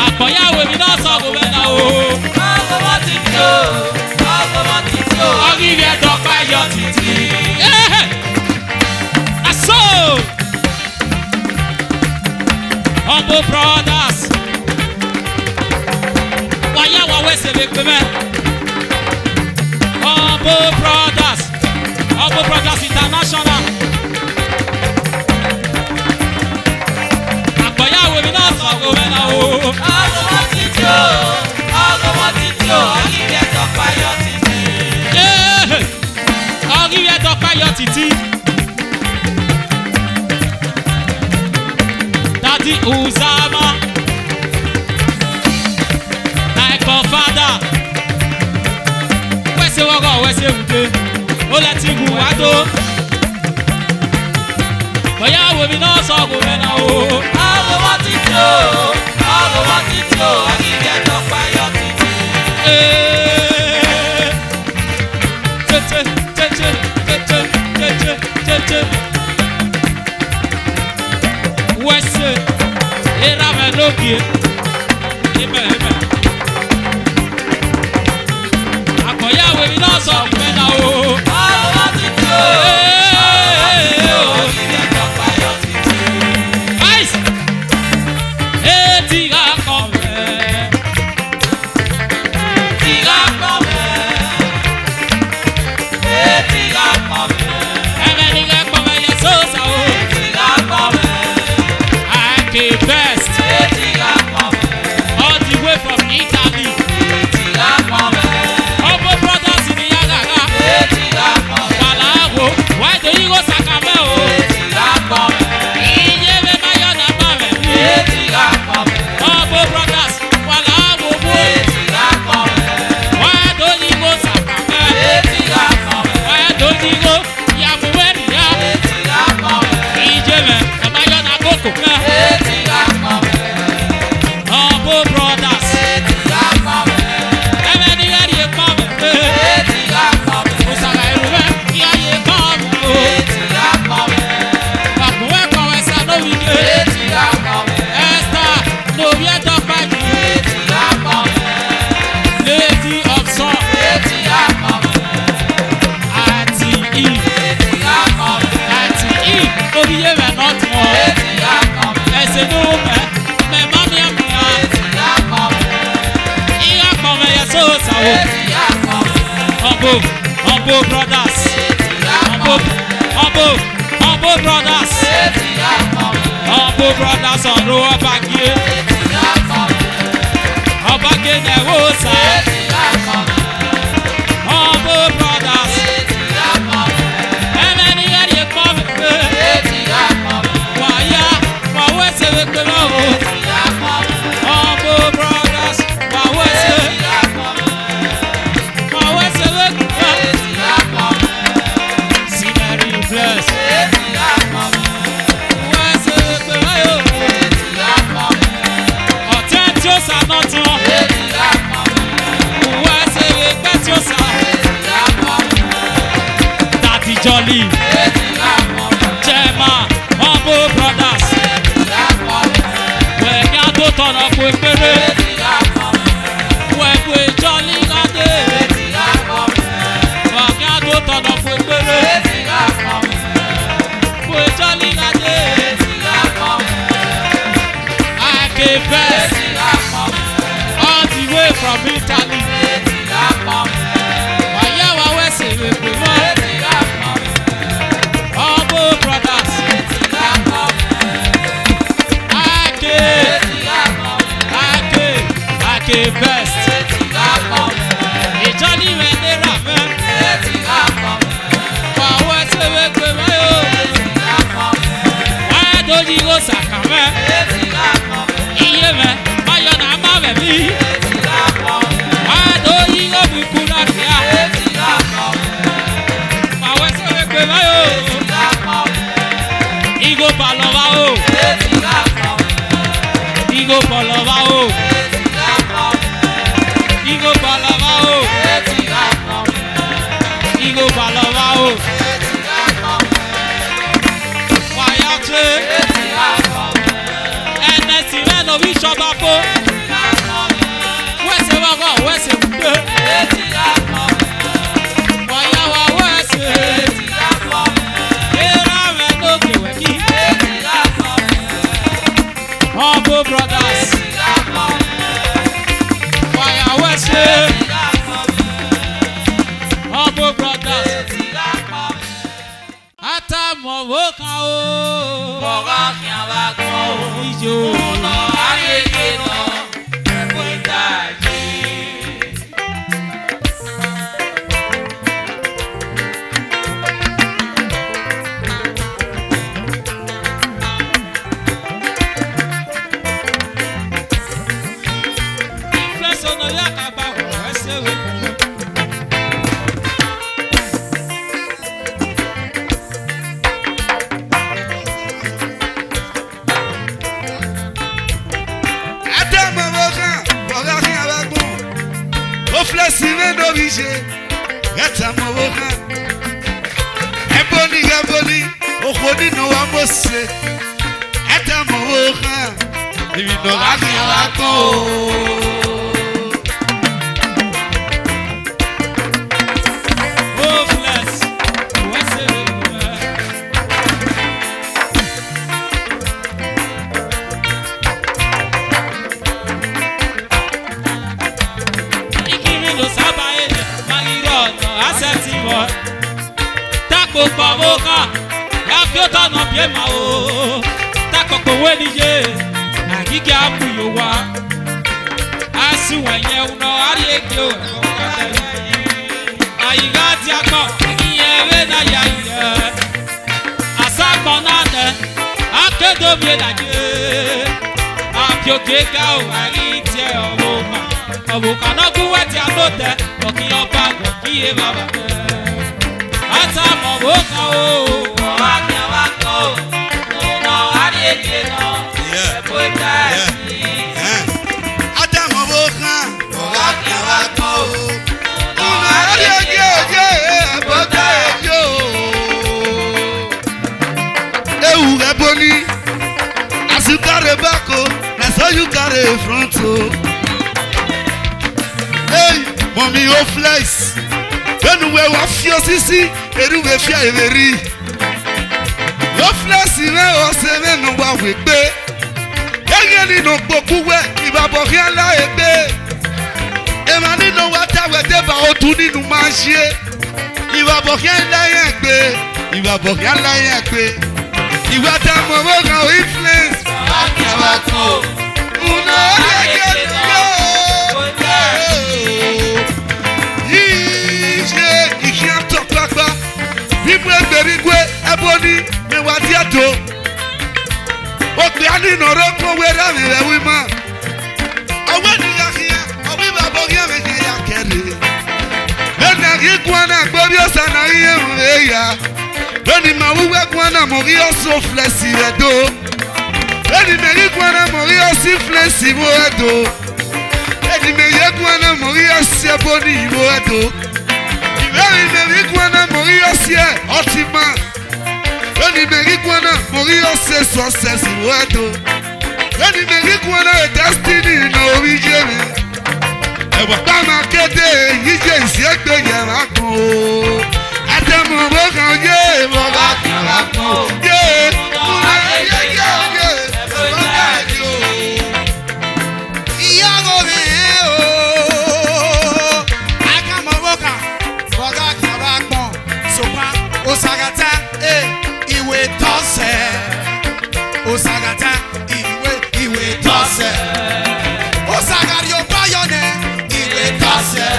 akoyawe mi na so go be na o Ọ̀gìrì ẹ̀dọ̀ payọ̀ títí. Aso! Humble brothers. Wáyà wà wẹ́sẹ̀ lè pè mẹ́. Humble brothers. Humble brothers international. Àgbọ̀yàwó mi náà sọ kò mẹ́ta o. Ọgọ́mọ títí o. Ọgọ́mọ títí o. Ọ̀gìrì ẹ̀dọ̀ payọ̀ títí. Ọ̀gìrì ẹ̀dọ̀ payọ̀ títí. Daddy Uzama, like my father. Wẹ́sẹ̀ wọ́gọ̀ wẹ́sẹ̀ wùdé, ó lẹ ti wù wá tó. Bóyá wo mi náà sọ kò mẹ́ta o. Ọgọ́mọ títí o, ọgọ́mọ títí o, ọ̀gìrì ẹ̀dọ̀ payọ̀ títí. Wẹ́sẹ̀ era mẹ́ lókè ibẹ̀ ibẹ̀. Àkọ̀yàwó mi náà sọ ìfẹ́ náà o. Ọlọ́wọ́ ti tó. Ice. Etí ká kọ́ mẹ́. Etí ká kọ́ mẹ́. Etí ká kọ́ mẹ́. Ẹ̀mẹ́ ni ká kọ́ mẹ́ yẹ sọ́sà o. Etí ká kọ́ mẹ́. Ake best. Etí ká kọ́ mẹ́. All the way from Italy. Etí ká kọ́ mẹ́. Obo brothers in Yagaga. Etí ká kọ́ mẹ́. Wàláwo, why do you go Sakame o? Etí ká kọ́ mẹ́. Iye bẹ ma yọ na ma mẹ. Etí ká kọ́ mẹ́. Obo brothers, wàláwo wo. Etí ká kọ́ mẹ́. Why do you go Sakame? Etí ká kọ́ mẹ́. Why do you go Yamuweriya? Etí ká kọ́ mẹ́. Iye bẹ ma yọ na koko mẹ. Etí ká kọ́ mẹ́. Obo brothers. Etí ká kọ́ mẹ́. Ẹbẹ ni yẹ di kọ́ mẹ́. Etí ká kọ́ mẹ́. Osaka irúfẹ́ yẹ di kọ́ mẹ́ o. Etí ká kọ́ mẹ́. Ọkùnrin kọ̀ ẹsẹ̀ lórí ilé. Etí ká kọ́ mẹ́. Esther lórí ẹjọ́ pẹ̀lú. Etí ká kọ́ mẹ́. Lady of song. Etí ká kọ́ mẹ́. Àti I. Etí ká kọ́ mẹ́. Àti I lórí yẹ mẹ́ náà tún ọ. Etí ká kọ́ mẹ́. Ẹsẹ̀ ló mẹ́ mẹ́ má mi ẹ̀ mìíràn. Etí ká kọ́ mẹ́. Ìyá kọ́ mẹ́ yẹ sóòsà o. Etí ká kọ́ mẹ́. Humble brothers. Etí ká kọ́ mẹ́. Humble brothers. Etí ká kọ́ mẹ́. Humble brothers ọ̀rọ̀ ọbàgé. Etí ká kọ́ mẹ́. Ọbàgé nẹ̀ wò sá. Etí ká kọ́ mẹ́. Humble brothers. Etí ká kọ́ mẹ́. Ẹ̀mẹ́ ni yẹ́ di kọ́ mẹ́. Etí ká kọ́ mẹ́. Wàyà wà wẹ́sẹ̀ wẹ́ pẹ́ mọ́ o. Etí ká kọ́ mẹ́. Humble brothers wà wẹ́sẹ̀. Etí ká kọ́ mẹ́. Wà wẹ́sẹ̀ wẹ́ pẹ́ mọ́. Etí ká kọ́ mẹ́. Sinari bless. Etí ká kọ́ mẹ́. Wẹ́sẹ̀ wẹ́ pẹ́ mọ́ o. Etí ká kọ́ mẹ́. Ọ̀tẹ́ tí ó sá náà tán. Etí ká kọ́ mẹ́. Wẹ́sẹ̀ wẹ́ pẹ́ tí ó sá. Etí ká kọ́ mẹ́. Daddy Jolly. Etí ká kọ́ mẹ́. Chema, Humble brothers. Etí ká kọ́ mẹ́. Wẹ̀nyá tó tọ̀nà kó péré. Etí ká kọ́ mẹ́. Wẹ̀gbẹ̀ Jolly ládé. Etí ká kọ́ mẹ́. ló bá lọ wá o. Wàyà ṣe ẹnẹsì rẹ lọ bí ṣọba kó. Wẹ́sẹ̀ wọ́gọ̀ wẹ́sẹ̀ gbé. Wàyà wà wẹ́sẹ̀. Ìrà rẹ̀ lókè wẹ̀kí. Humble brothers. Wàyà wẹ́sẹ̀. Humble brothers. Àtàmọ̀wó kan o. Bọ̀gá kí a wá gbọ́ o. Ìjò. Ọ̀nà ayélujára náà ẹ̀kọ́ ìdájí. Ìfẹ́sọ̀ náà yà ká bá wọ̀ ẹsẹ̀ wẹ̀. Flesime no bije, gata mowoka. Eboni, okoni no amose. Gata mowoka, ibi no laki alako. Oh bless, wẹ́sẹ̀ wẹ̀. Lo sábà ilẹ̀ máa ń rọ̀ ọ̀nà àṣẹ́tì wọ̀. Tako pọ̀wó kan, yá kí ó tọ̀nà bí èèmà o. Tako pòwé níye, àgígé àbúyò wa. A sì wẹ̀yẹ̀ ọ̀nà àríyégbé o. Àyíká ti àgbọ̀, ìyẹn eré náà yà ilẹ̀. Àṣàgbọ̀n náà nẹ̀, akédòmí nàjẹ́. Àbíòkè ga ò àrí tiẹ̀ ọ̀rọ̀ mà. Ọ̀bùkànágún wẹ̀ tí a ló tẹ̀, ọ̀kì ọba àgbọ̀ kí yé bàbá tẹ̀. Àtàmọ̀wó kan o. Bọ̀gá kí a wá gbọ́ o. Ọ̀nà ayélujára náà ẹ̀kọ́ ìdájí. Adamowoka, Bọ̀gá kí a wá gbọ́ o. una ayélujára abọ́dá ẹjọ́. Ewu eboni, asukare bako, na so you carry front o. Hey, mommy o flex. When we wa fi osisi, eru we fi ayeri. O flex me o se me no wa we gbe. Ege ni no gboku we, ibabo ki ala egbe. E ma ni no wa ta we de ba o tu nínú ma se. Ibabo ki ala yen gbe, ibabo ki ala yen gbe. Iwa ta mo mo kan o influence. Bọ̀gá kí a wá gbọ́ o. Una ayélujára. People berigwe eboni me wadiato. Okpe ani noro ko wera mi re wi ma. Awe ni ya kia, obi babo ya me ya kere. Bena gi kwana gbori osana iye mu ya. Beni ma wuwe kwana mo ri oso flexi redo. Beni me gi kwana mo ri osi flexi mo redo. Beni me ye kwana mo ri osi eboni mo redo. Beni me gi kwana mo ri osi otima. Beni me gi kwana mo ri osi success mo redo. Beni me gi kwana destiny no ri jemi. Ewa kama kede yije isi egbe yẹra kan o. Àtẹ̀mọ̀wó kan yé bọ̀gá kí a wá gbọ́ o. Yé múlá yé bọ̀gá yé o. Ìyàwó mi o, àkàmọ̀wó kan, bọ̀gá kí a wá gbọ́. Sopa Osagata ìwé tọ́sẹ̀. Osagata ìwé tọ́sẹ̀. Osagari o báyọ̀ nẹ ìwé tọ́sẹ̀.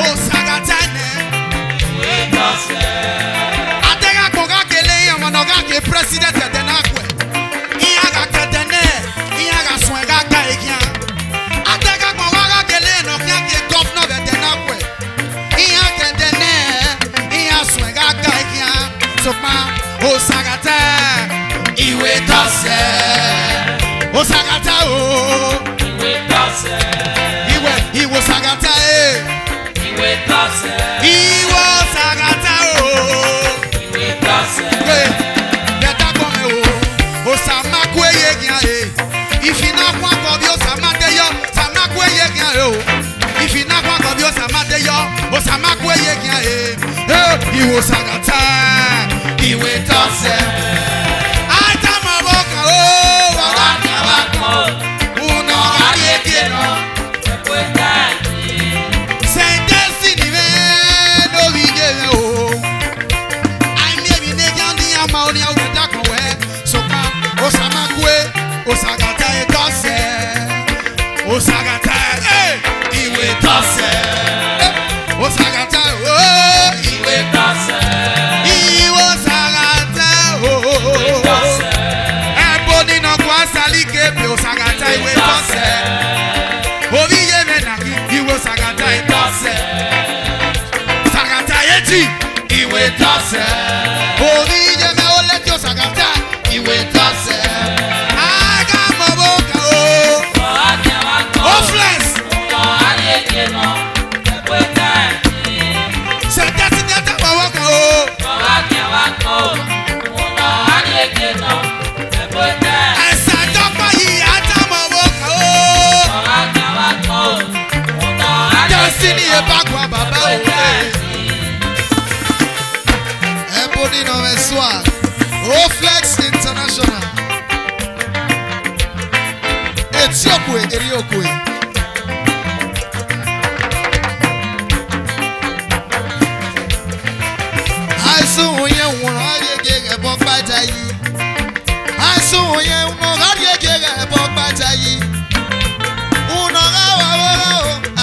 Osagata nẹ ìwé tọ́sẹ̀. Adéga kọ̀ọ̀ká kele yẹn wọn náà kàkè president ẹ̀dẹ̀ náà kọ̀ ẹ̀. Ìyá ka kẹ̀dẹ̀ nẹ̀ ìyá ka sùn ẹ̀ ká ká ẹ̀ kíá. Adéga kọ̀ọ̀ká kele yẹn náà kàkè gọ́fúnà ẹ̀dẹ̀ náà kọ̀ ẹ̀. Ìyá kẹ̀dẹ̀ nẹ̀ ìyá sùn ẹ̀ ká ká ẹ̀ kíá. Sọ̀pá Osagata ìwé tọ́sẹ̀. Osagata o. Ìwé tọ́sẹ̀. Ìwé Osagata Ìwé tọ́sẹ̀. Ìwé Osagata. Osamadeyo, Osamakwe Yegia, Iwo Sagata, Iwe Tose. Atamaboka, oh, Wagaka, Uno Ariekino, Saint Destiny, no Vigil, oh. I'm maybe Negandi Amaonia with Dakawe, so come, Osamakwe, Osagata, Tose, Osagata, Iwe Tose, Osagata, oh, Iwe Tose, Iwe Sagata, oh, Ebony no Guasalike, Osagata, Iwe Tose, Oviye Menaki, Iwe Sagata, Tose, Sagata Yeti, Iwe Tose, Oviye Meoletio Sagata, Iwe Tose, Agamoboka, oh, Flex. Destiny Ebagwa Baba Ebony no Meswa Flex International Etiokwe Eriokwe Aisu onye nwụrụ ọrịa ga ebe ọkpata yi Aisu onye nwụrụ ọrịa ga ebe ọkpata yi Uno ga wawo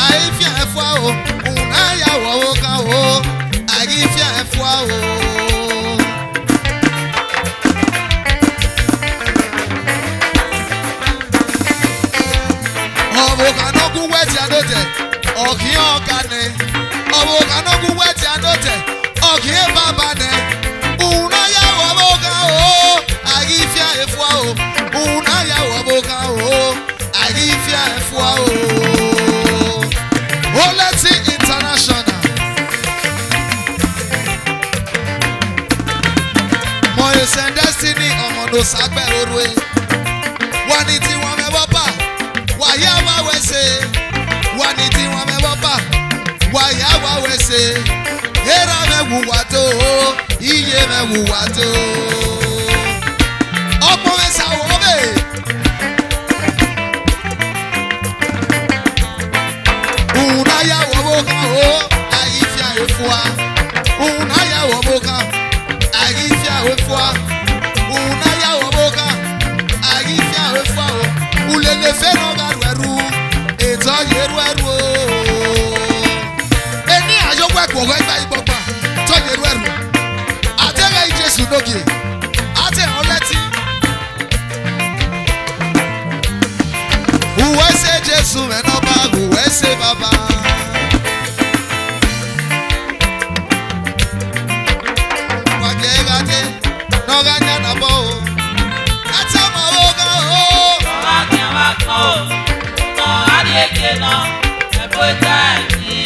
aifia efwa o Una ya wawo ka o Agifia efwa o Obo kanogu weti anote Oki okane Obo kanogu weti anote Oki babane Una ya wawo ka o Agifia efwa o Una ya wawo ka o Agifia efwa o Oleti International Moye Saint Destiny Omono Sagbe Orwe Waniti Wamebopa Wayawa Wese Waniti Wamebopa Wayawa Wese Era Mewuwato Iye Mewuwato Opo Mesa Wobe Unaya waboka o agifia efua Unaya waboka agifia efua Unaya waboka agifia efua o Ulele feno garweru eto yerueru Eni ajogwa gbogo igba igbogba to yerueru Atege Jesu noge ate oleti Uwese Jesu menoba uwese baba Wagegate noganya na bo Atama woga o Wagya wako No adieke no Eboita ni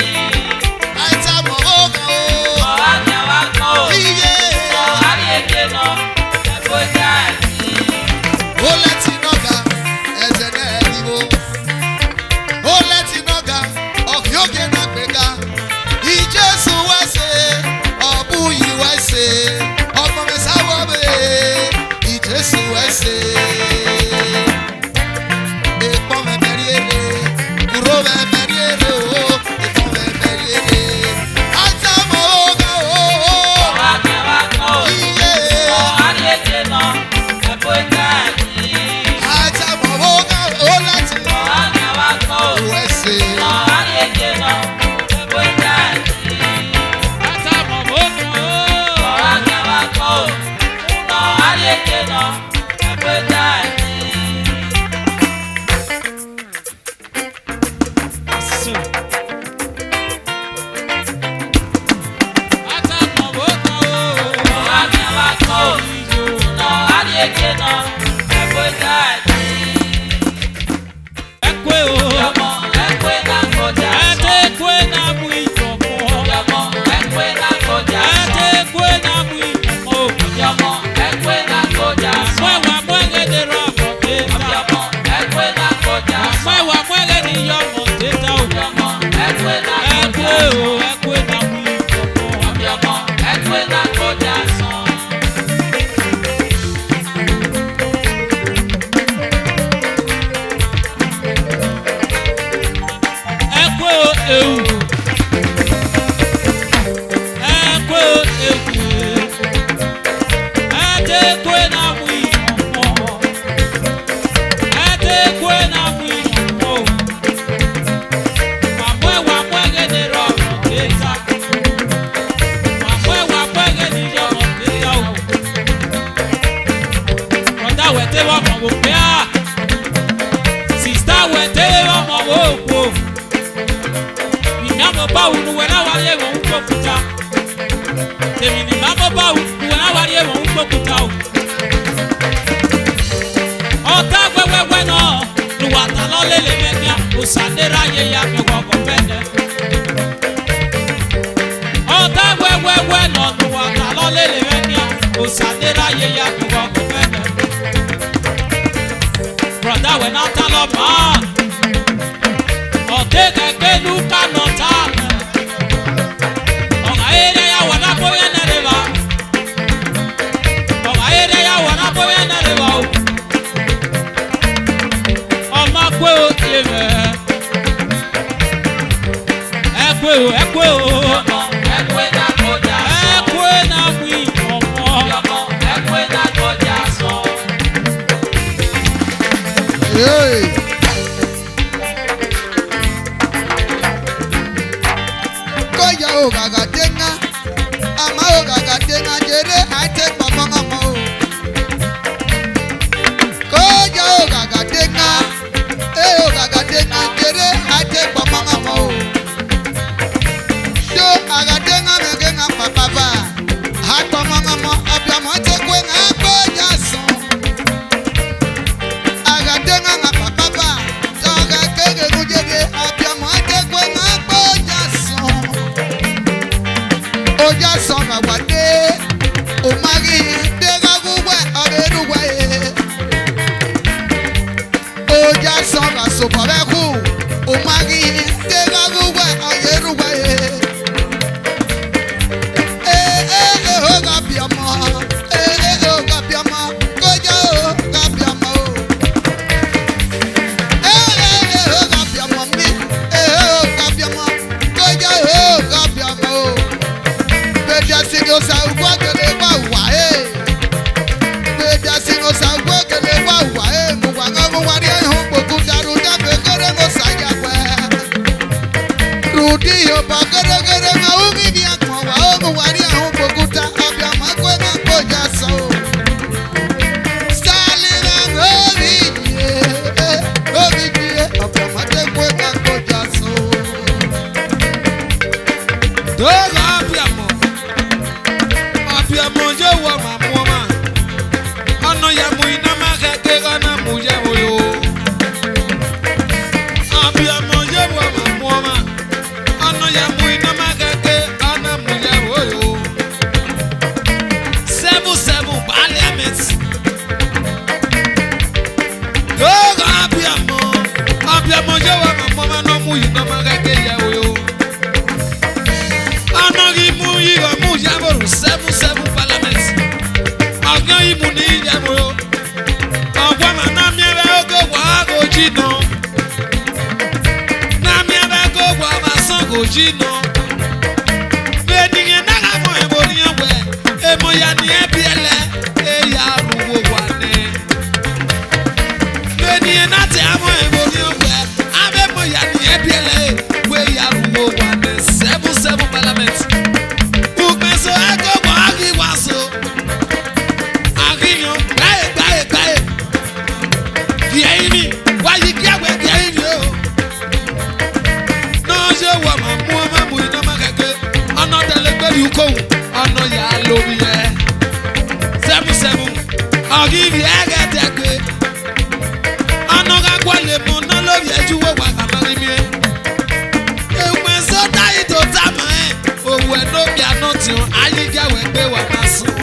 Atama woga o Wagya wako Iye No adieke no Eboita ni Oleti noga Ezene eribo Oleti noga Okyoge na gbega Ijesu wese Obuyi wese Ogbomesa wobe Ijesu wese Ekpome meriere Urome meriere o Ekpome meriere Atamo oga o Wake wako Iye Adieke no Eboita ni Atamo oga Oleti Wake wako Wese Adieke no Eboita ni Wake wako No adieke no Eboita ni Wake wako No adieke no Eboita ni Yamo ekwe na koja Yamo ekwe na koja Yamo ekwe na koja Yamo ekwe na koja Yamo ekwe na koja Oja songa wade. Omagi dega guwe aberu wae. Oja songa sopabeku. Omagi dega guwe aberu wae. Oga biama. Oga biama. Koja oga biama. Oga biama mi. Oga biama. Koja oga biama. Beja singo sa ugwa kele wa wa beja singo sa ugwa kele wa wa mo wa ngo wa ri ho poku daru da be kere mo sa ya kwa rudi yo ba kere kere ma ugi bi akwa wa mo wa ri ho poku ta abia ma kwe na ko ja so stalina obi abia ma te kwe na ko ja so do abia mo je wa ma mo ma ono ya mu ina ma ke ke ona mu je wo yo abia mo je wa ma mo ma ono ya mu ina ma ke ke ona mu je wo yo 77 parliament go abia mo je wa ma mo ma no mu ina ma ke ke ya wo yo ono gi mu yi wa mu je wo 77 Ọgán ìmú ní ìyàwó ọgbọ́n mà náà mi ẹ̀rẹ́ ogo wà á kò jìnnà náà mi ẹ̀rẹ́ ogo wà á máa sàn kò jìnnà ènìyàn náà mọ ẹ̀bùn oníyàn wẹ̀ èmọ̀ ya ni ẹ̀bí ẹlẹ́ ẹ̀yà arúgbó wà ní ènìyàn náà tẹ̀ àmọ́ ẹ̀bùn oníyàn wẹ̀ abẹ́mọ̀ ya ni ẹ̀bí ẹlẹ́ ẹ̀yà arúgbó wà ní 77 parliament gbùgbẹ́sọ ẹ̀kọ́ wà á kí wá so. Ọ̀nà yà lórí ẹ̀ 77 ọ̀gìrì ẹ̀gẹ̀dẹ̀gbẹ̀ ọ̀nà kakọ́ lè mọ̀ ọ̀nà lórí ẹ̀jú wọ̀ wà kàmárí mi. Èwùmẹ̀ sọ́dá ìtò tàmà ẹ̀ òwú ẹ̀ lóbi àná tí ó ayíjáwẹ̀ gbé wà má sùn.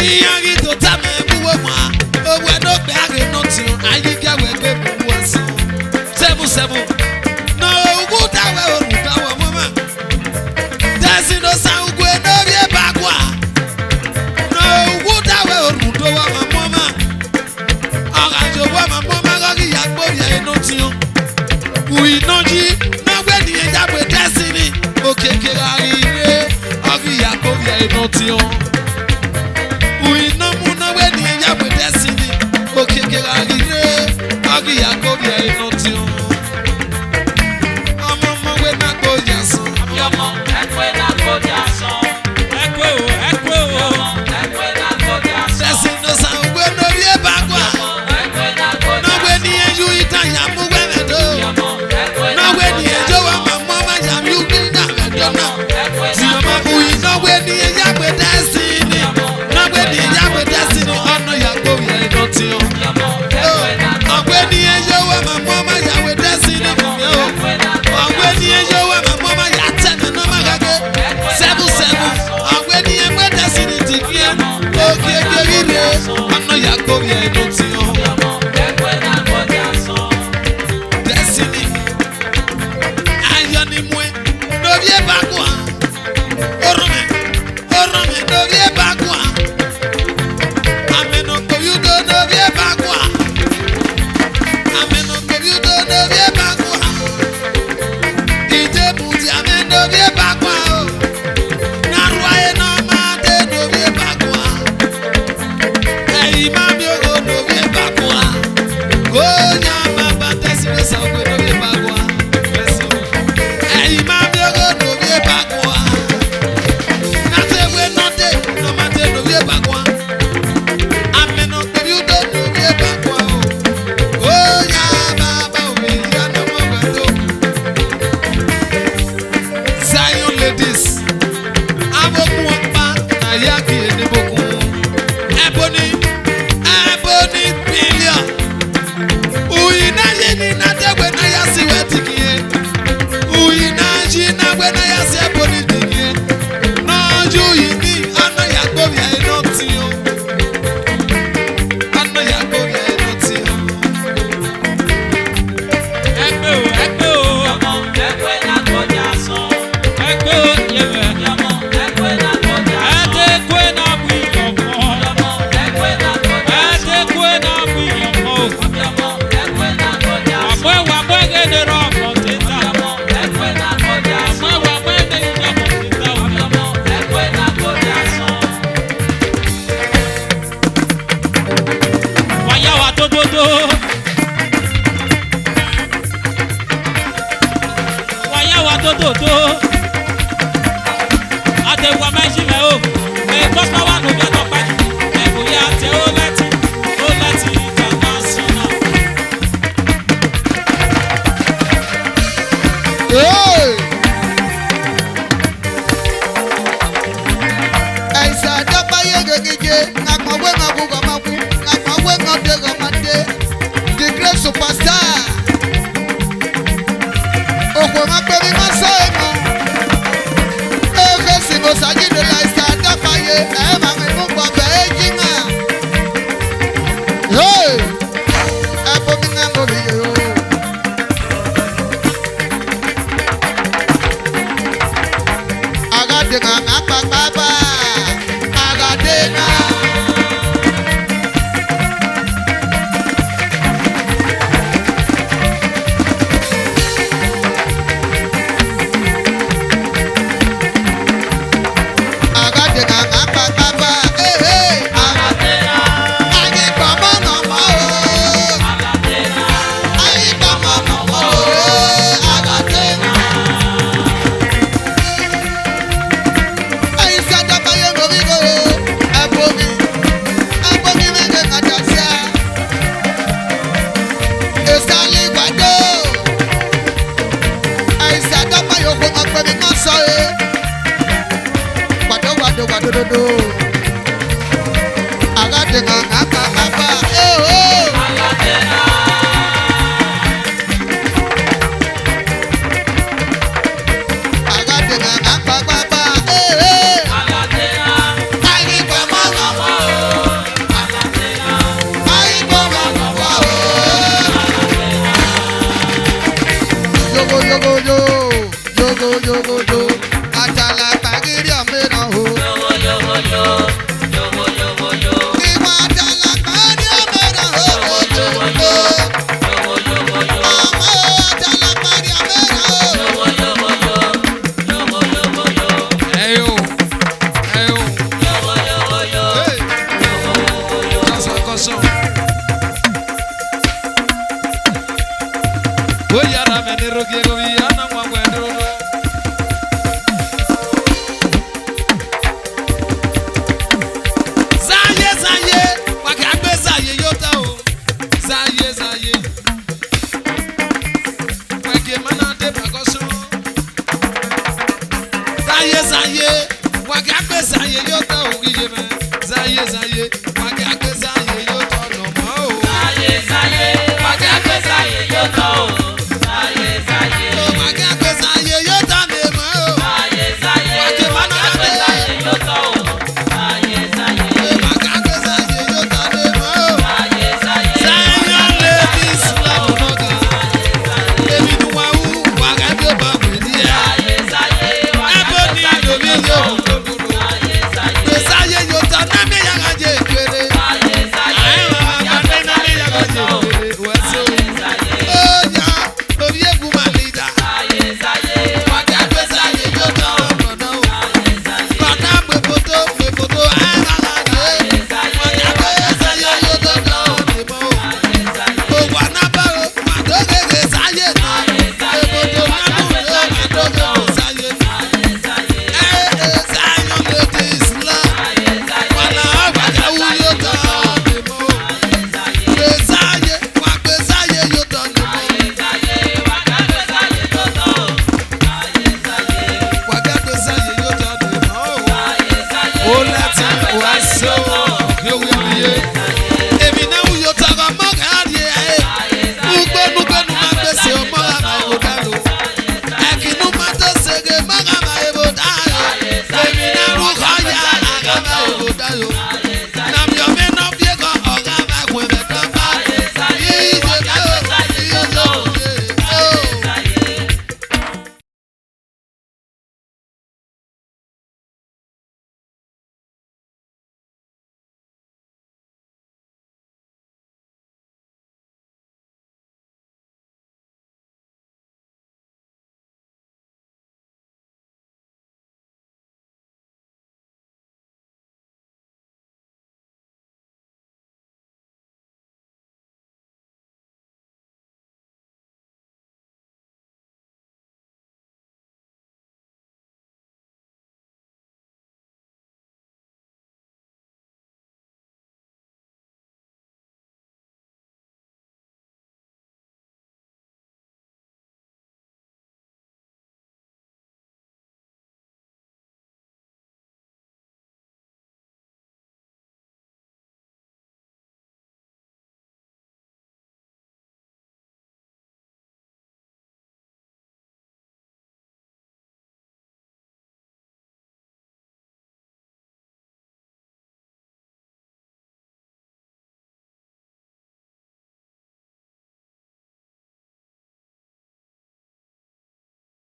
Ìyàn ìtò tàmà ẹ̀ wúwo mọ́ òwú ẹ̀ lóbi àrè náà tí ó ayíjáwẹ̀ gbé mú wọ́n sùn. 77 nà òwú dáwẹ̀ òrùn dáwọ̀ mọ́ mà. Sino sangwe no vie bagwa no wuda we orudo wa mama arajo wa mama gari yagbo ya eno ti o wi noji na we ni jagbe destiny okekere ire ori yagbo ya eno ti o wi no mu na we ni jagbe destiny okekere ire ori yagbo ya eno ti o ọmọ we na go yaso ọmọ Destiny, ayọ̀ ni mú ẹ lórí ẹ̀ bá kú à. When I say te wọ méjì mẹ́ o. Ẹ gbọ́dọ̀ wà lóbi ẹ̀tọ́ pàjù. Ẹ bóyá tẹ ó láti international. Ẹ̀sà dábàáyé gègéje, àpọ̀wé máa kú kọ̀ máa kú, àpọ̀wé máa dé kọ̀ máa dé. The great superstar. Òkò máa pẹ́ mi máa sọ èèmọ̀. Efe sì mo ṣàjíde la ẹ̀sà dábàáyé, ẹ̀ máa mi mú bọ̀ bẹ́ẹ̀ jí máa. Ẹ bomi náà mo rí yẹ o. Agadega nakpakpaba, agadega. Agadega nakpakpaba, agadega. Ayi gbọmọ nọmọ o. Agadega. Ayi gbọmọ nọmọ o. Agadega. Agadega nakpakpaba, agadega nakpakpaba, ayi gbọmọ nọmọ o. Ayi gbọmọ nọmọ o. Yogo yogo yo, yogo yogo yo, ajala pagiri ọmọdé o. Ìwà ajala pagiri ọmọdé o. Ọmọ ajala pagiri ọmọdé o. Eyo. Koso. Oyara menero kiego viyana mwangwendo. Zaye, wakagbe zaye yota o. Zaye. Wege mana de bagoso. Zaye, wakagbe zaye yota o gijeme. Zaye.